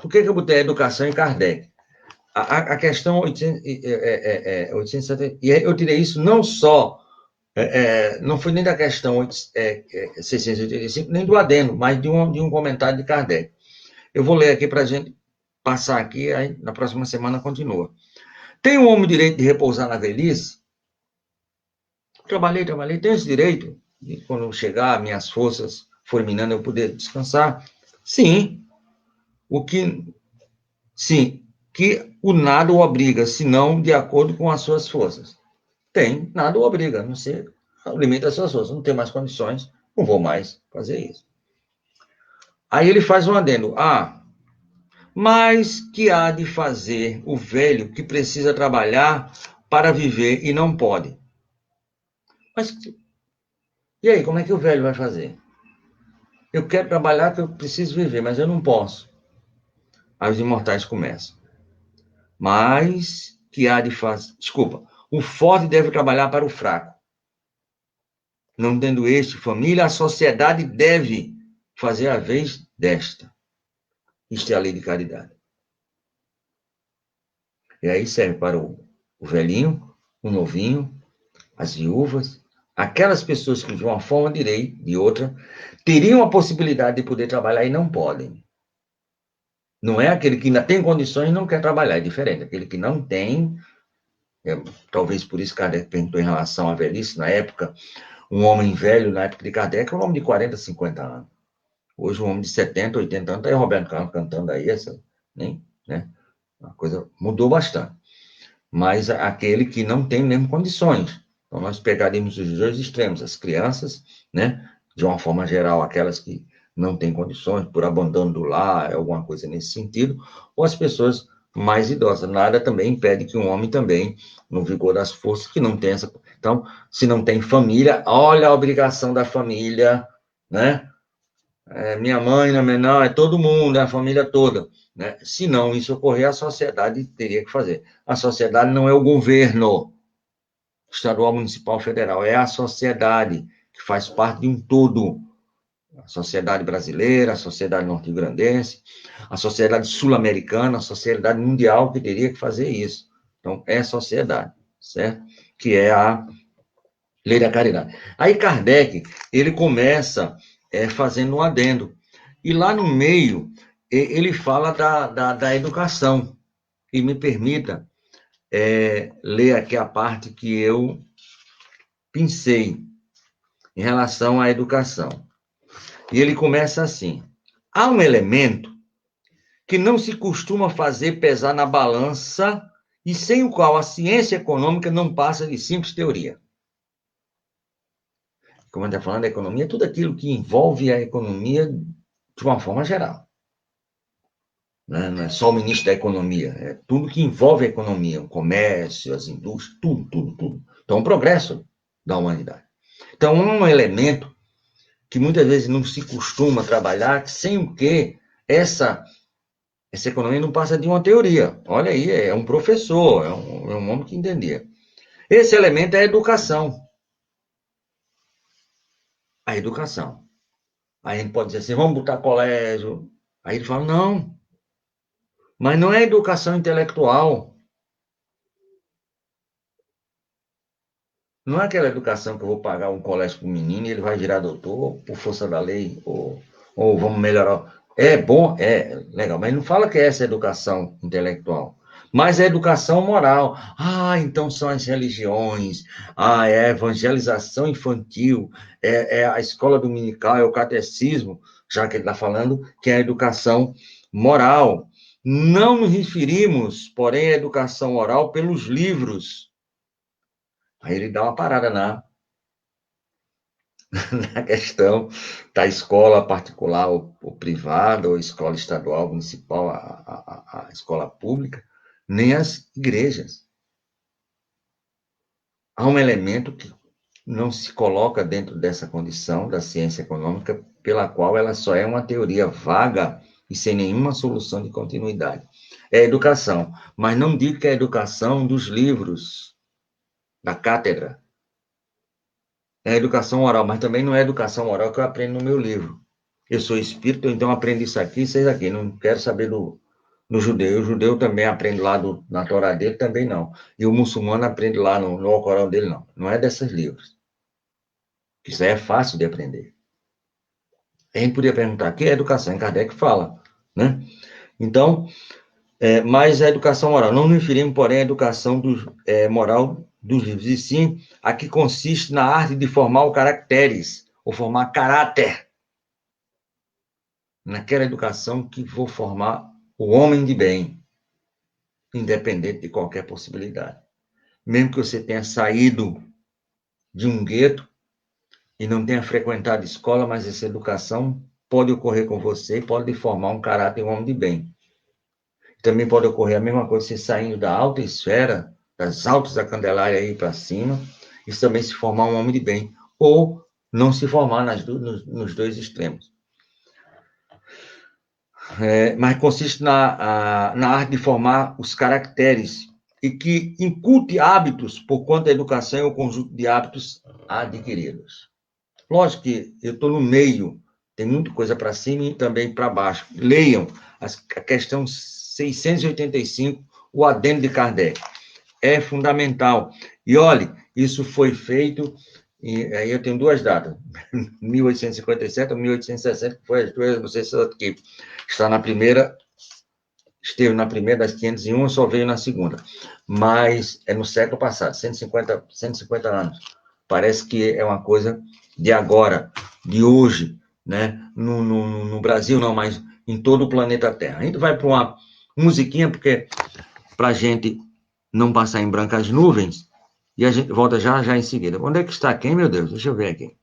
por que eu botei a educação em Kardec? A questão 870, e eu tirei isso não só, não foi nem da questão 685, nem do adendo, mas de um comentário de Kardec. Eu vou ler aqui para a gente passar aqui, aí na próxima semana continua. Tem o homem o direito de repousar na velhice? Trabalhei, tenho esse direito de quando chegar, minhas forças forem minando, eu poder descansar? Sim. Sim, que o nada o obriga, senão de acordo com as suas forças. Nada o obriga, a não ser o limite das suas forças. Não tem mais condições, não vou mais fazer isso. Aí ele faz um adendo. Mas que há de fazer o velho que precisa trabalhar para viver e não pode? Mas, e aí, como é que o velho vai fazer? Eu quero trabalhar porque eu preciso viver, mas eu não posso. Aí os imortais começam. Mas que há de fazer... Desculpa. O forte deve trabalhar para o fraco. Não tendo este família, a sociedade deve fazer a vez desta. Isto é a lei de caridade. E aí serve para o velhinho, o novinho, as viúvas, aquelas pessoas que de uma forma de outra, teriam a possibilidade de poder trabalhar e não podem. Não é aquele que ainda tem condições e não quer trabalhar, é diferente. Aquele que não tem, talvez por isso Kardec perguntou em relação à velhice, na época, um homem velho, na época de Kardec, um homem de 40, 50 anos. Hoje, um homem de 70, 80 anos, está aí o Roberto Carlos cantando aí, né? A coisa mudou bastante. Mas aquele que não tem mesmo condições. Então, nós pegaríamos os dois extremos, as crianças, né? De uma forma geral, aquelas que não têm condições, por abandono do lar, alguma coisa nesse sentido, ou as pessoas mais idosas. Nada também impede que um homem também, no vigor das forças, que não tem essa... Então, se não tem família, olha a obrigação da família, né? Minha mãe, não, é todo mundo, é a família toda. Né? Se não isso ocorrer, a sociedade teria que fazer. A sociedade não é o governo estadual, municipal, federal, é a sociedade que faz parte de um todo. A sociedade brasileira, a sociedade norte-grandense, a sociedade sul-americana, a sociedade mundial que teria que fazer isso. Então, é a sociedade, certo? Que é a lei da caridade. Aí Kardec, ele começa fazendo um adendo. E lá no meio, ele fala da educação. E me permita ler aqui a parte que eu pensei em relação à educação. E ele começa assim. Há um elemento que não se costuma fazer pesar na balança e sem o qual a ciência econômica não passa de simples teoria. Como a gente está falando da economia, tudo aquilo que envolve a economia de uma forma geral. Não é só o ministro da economia, é tudo que envolve a economia, o comércio, as indústrias, tudo. Então, é um progresso da humanidade. Então, um elemento que muitas vezes não se costuma trabalhar, sem o que essa economia não passa de uma teoria. Olha aí, é um professor, é um homem que entendia. Esse elemento é a educação. A educação. Aí a gente pode dizer assim, vamos botar colégio. Aí ele fala, não, mas não é educação intelectual. Não é aquela educação que eu vou pagar um colégio para o menino e ele vai virar doutor por força da lei, ou vamos melhorar. É bom, é legal, mas não fala que é essa educação intelectual, mas é educação moral. Ah, então são as religiões, é a evangelização infantil, é a escola dominical, é o catecismo, já que ele está falando que é a educação moral. Não nos referimos, porém, à educação moral pelos livros. Aí ele dá uma parada na questão da escola particular ou privada, ou escola estadual, municipal, a escola pública, nem as igrejas. Há um elemento que não se coloca dentro dessa condição da ciência econômica, pela qual ela só é uma teoria vaga e sem nenhuma solução de continuidade. É a educação, mas não digo que é a educação dos livros, da cátedra. É a educação oral, mas também não é a educação oral que eu aprendo no meu livro. Eu sou espírita, então aprendo isso aqui, isso aqui. Não quero saber do judeu. O judeu também aprende lá na Torá dele, também não. E o muçulmano aprende lá no Alcorão dele, não. Não é desses livros. Isso aí é fácil de aprender. A gente podia perguntar, o que é educação? Em Kardec fala, né? Então, mas a educação moral. Não nos referimos, porém, à educação moral dos livros, e sim a que consiste na arte de formar os caracteres, ou formar caráter, naquela educação que vou formar o homem de bem, independente de qualquer possibilidade. Mesmo que você tenha saído de um gueto e não tenha frequentado escola, mas essa educação pode ocorrer com você e pode formar um caráter e um homem de bem. Também pode ocorrer a mesma coisa você saindo da alta esfera, das altas da Candelária aí para cima, e também se formar um homem de bem, ou não se formar nos dois extremos. Mas consiste na arte de formar os caracteres e que inculte hábitos, por quanto a educação é o conjunto de hábitos adquiridos. Lógico que eu estou no meio, tem muita coisa para cima e também para baixo. Leiam a questão 685, o adendo de Kardec. É fundamental. E olhe, isso foi feito, e aí eu tenho duas datas, 1857 ou 1860, que foi as duas, não sei se aqui está na primeira, esteve na primeira das 501, só veio na segunda. Mas é no século passado, 150 anos. Parece que é uma coisa de agora, de hoje, né? No Brasil não, mas em todo o planeta Terra. A gente vai para uma musiquinha, porque para a gente não passar em branco as nuvens, e a gente volta já já em seguida. Onde é que está quem, meu Deus? Deixa eu ver aqui.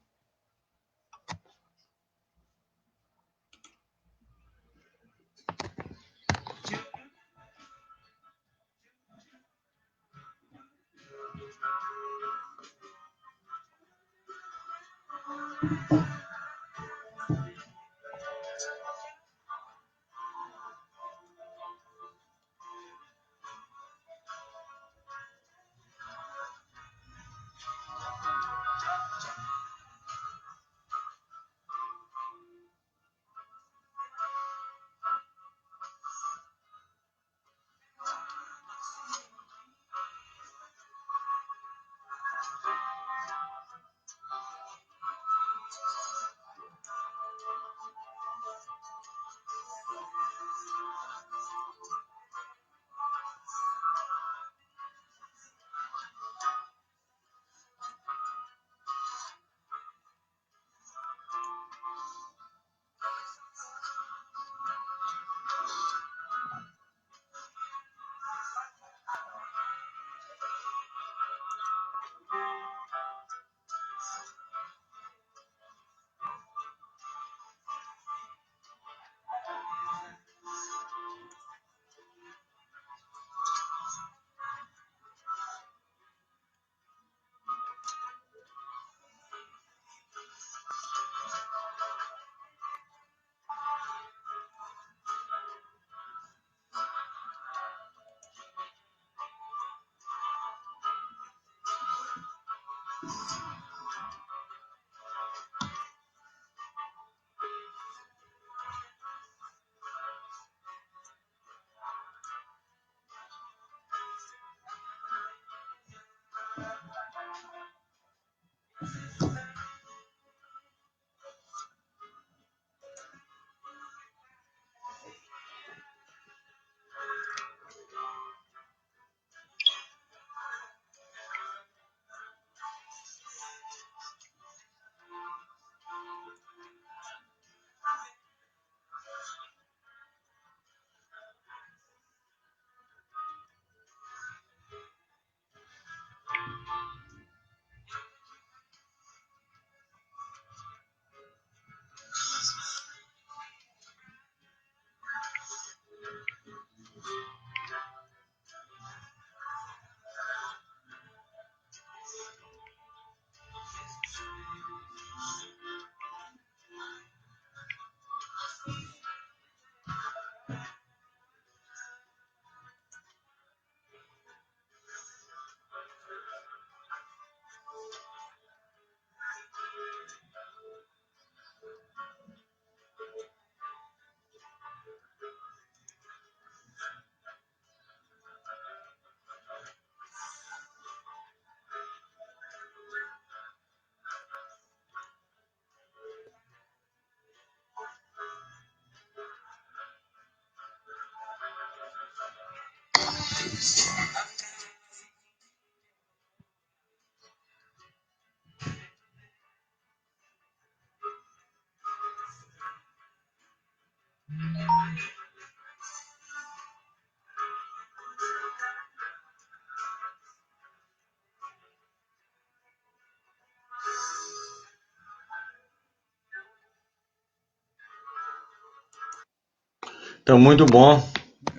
Então, muito bom,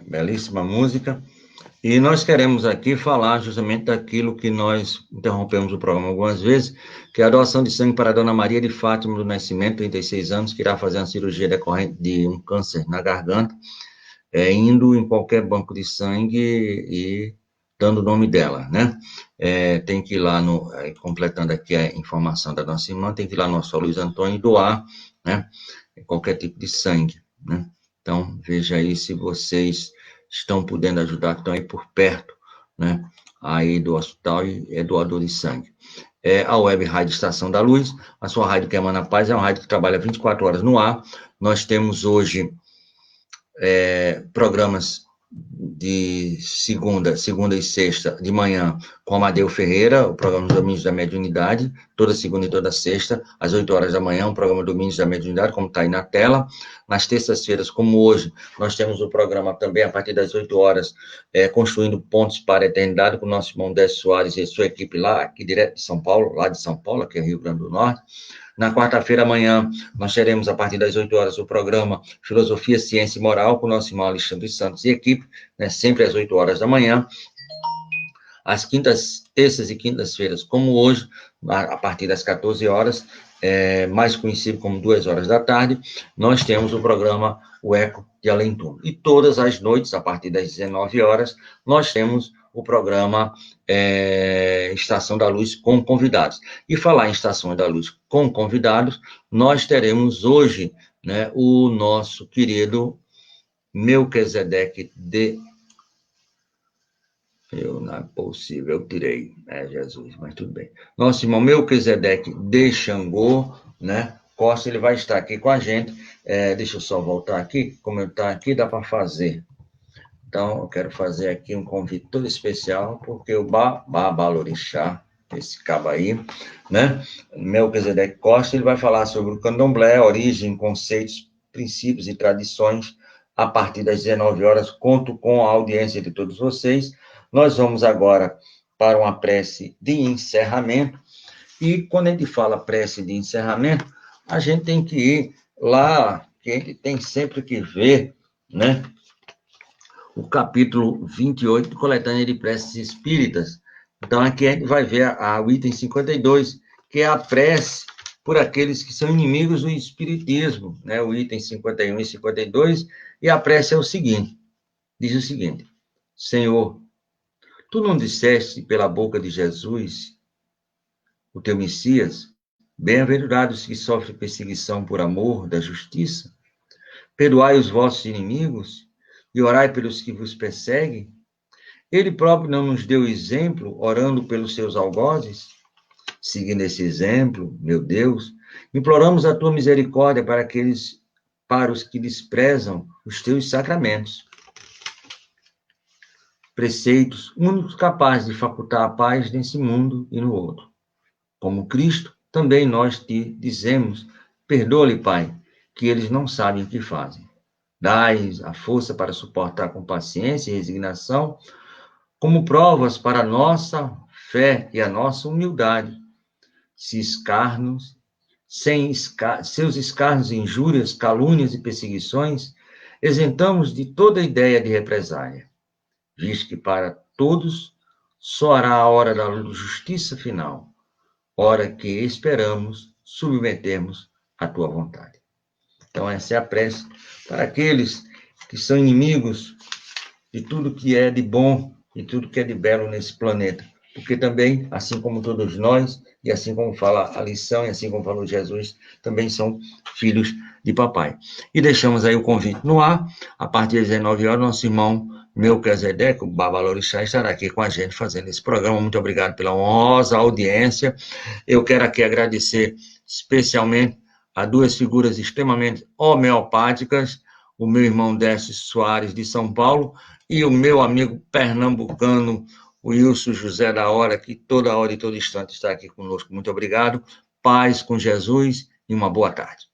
belíssima música. E nós queremos aqui falar justamente daquilo que nós interrompemos o programa algumas vezes, que é a doação de sangue para a Dona Maria de Fátima do Nascimento, 36 anos, que irá fazer uma cirurgia decorrente de um câncer na garganta, indo em qualquer banco de sangue e dando o nome dela, né? Tem que ir lá, completando aqui a informação da nossa irmã, tem que ir lá no nosso Luiz Antônio e doar, né? Qualquer tipo de sangue, né? Então, veja aí se vocês estão podendo ajudar, que estão aí por perto, né? Aí do hospital e é doador de sangue. A Web Rádio Estação da Luz, a sua rádio que emana paz, é uma rádio que trabalha 24 horas no ar. Nós temos hoje programas de segunda e sexta de manhã com Amadeu Ferreira, o programa Domingos da Mediunidade, toda segunda e toda sexta, às 8 horas da manhã, o programa Domingos da Mediunidade, como está aí na tela. Nas terças-feiras, como hoje, nós temos o programa também, a partir das 8 horas, Construindo Pontos para a Eternidade, com o nosso irmão Décio Soares e sua equipe lá, aqui direto de São Paulo, lá de São Paulo, aqui é Rio Grande do Norte. Na quarta-feira, amanhã, nós teremos, a partir das 8 horas, o programa Filosofia, Ciência e Moral, com o nosso irmão Alexandre Santos e equipe, né, sempre às 8 horas da manhã. Às terças e quintas-feiras, como hoje, a partir das 14 horas, mais conhecido como 2 horas da tarde, nós temos o programa O Eco de Além Túmulo. E todas as noites, a partir das 19 horas, nós temos o programa Estação da Luz com convidados. E falar em Estação da Luz com convidados, nós teremos hoje, né, o nosso querido Melquisedeque de... Não é possível, eu tirei, Jesus, mas tudo bem. Nosso irmão Melquisedeque de Xangô, né, Costa, ele vai estar aqui com a gente. Deixa eu só voltar aqui, como eu estou aqui, dá para fazer. Então, eu quero fazer aqui um convite todo especial, porque o Babalorixá, esse cabo aí, né, Melquisedeque Costa, ele vai falar sobre o candomblé, origem, conceitos, princípios e tradições, a partir das 19 horas. Conto com a audiência de todos vocês. Nós vamos agora para uma prece de encerramento, e quando a gente fala prece de encerramento, a gente tem que ir lá, que a gente tem sempre que ver, né, o capítulo 28 do Coletânea de Preces Espíritas. Então, aqui a gente vai ver o item 52, que é a prece por aqueles que são inimigos do Espiritismo, né, o item 51 e 52, e a prece é o seguinte, diz o seguinte: Senhor, tu não disseste pela boca de Jesus, o teu Messias, bem-aventurados que sofrem perseguição por amor da justiça? Perdoai os vossos inimigos e orai pelos que vos perseguem? Ele próprio não nos deu exemplo, orando pelos seus algozes? Seguindo esse exemplo, meu Deus, imploramos a tua misericórdia para os que desprezam os teus sacramentos, preceitos únicos capazes de facultar a paz nesse mundo e no outro. Como Cristo, também nós te dizemos, perdoa-lhe, Pai, que eles não sabem o que fazem. Dai-lhes a força para suportar com paciência e resignação, como provas para a nossa fé e a nossa humildade. Seus escárnios, injúrias, calúnias e perseguições, isentamos de toda ideia de represália, visto que para todos soará a hora da justiça final, hora que esperamos submetermos à tua vontade. Então, essa é a prece para aqueles que são inimigos de tudo que é de bom e tudo que é de belo nesse planeta. Porque também, assim como todos nós, e assim como fala a lição, e assim como falou Jesus, também são filhos de papai. E deixamos aí o convite no ar. A partir das 19 horas, nosso irmão Melquisedeque, o Babalorixá, estará aqui com a gente fazendo esse programa. Muito obrigado pela honrosa audiência. Eu quero aqui agradecer especialmente a duas figuras extremamente homeopáticas, o meu irmão Décio Soares, de São Paulo, e o meu amigo pernambucano, o Wilson José da Hora, que toda hora e todo instante está aqui conosco. Muito obrigado, paz com Jesus e uma boa tarde.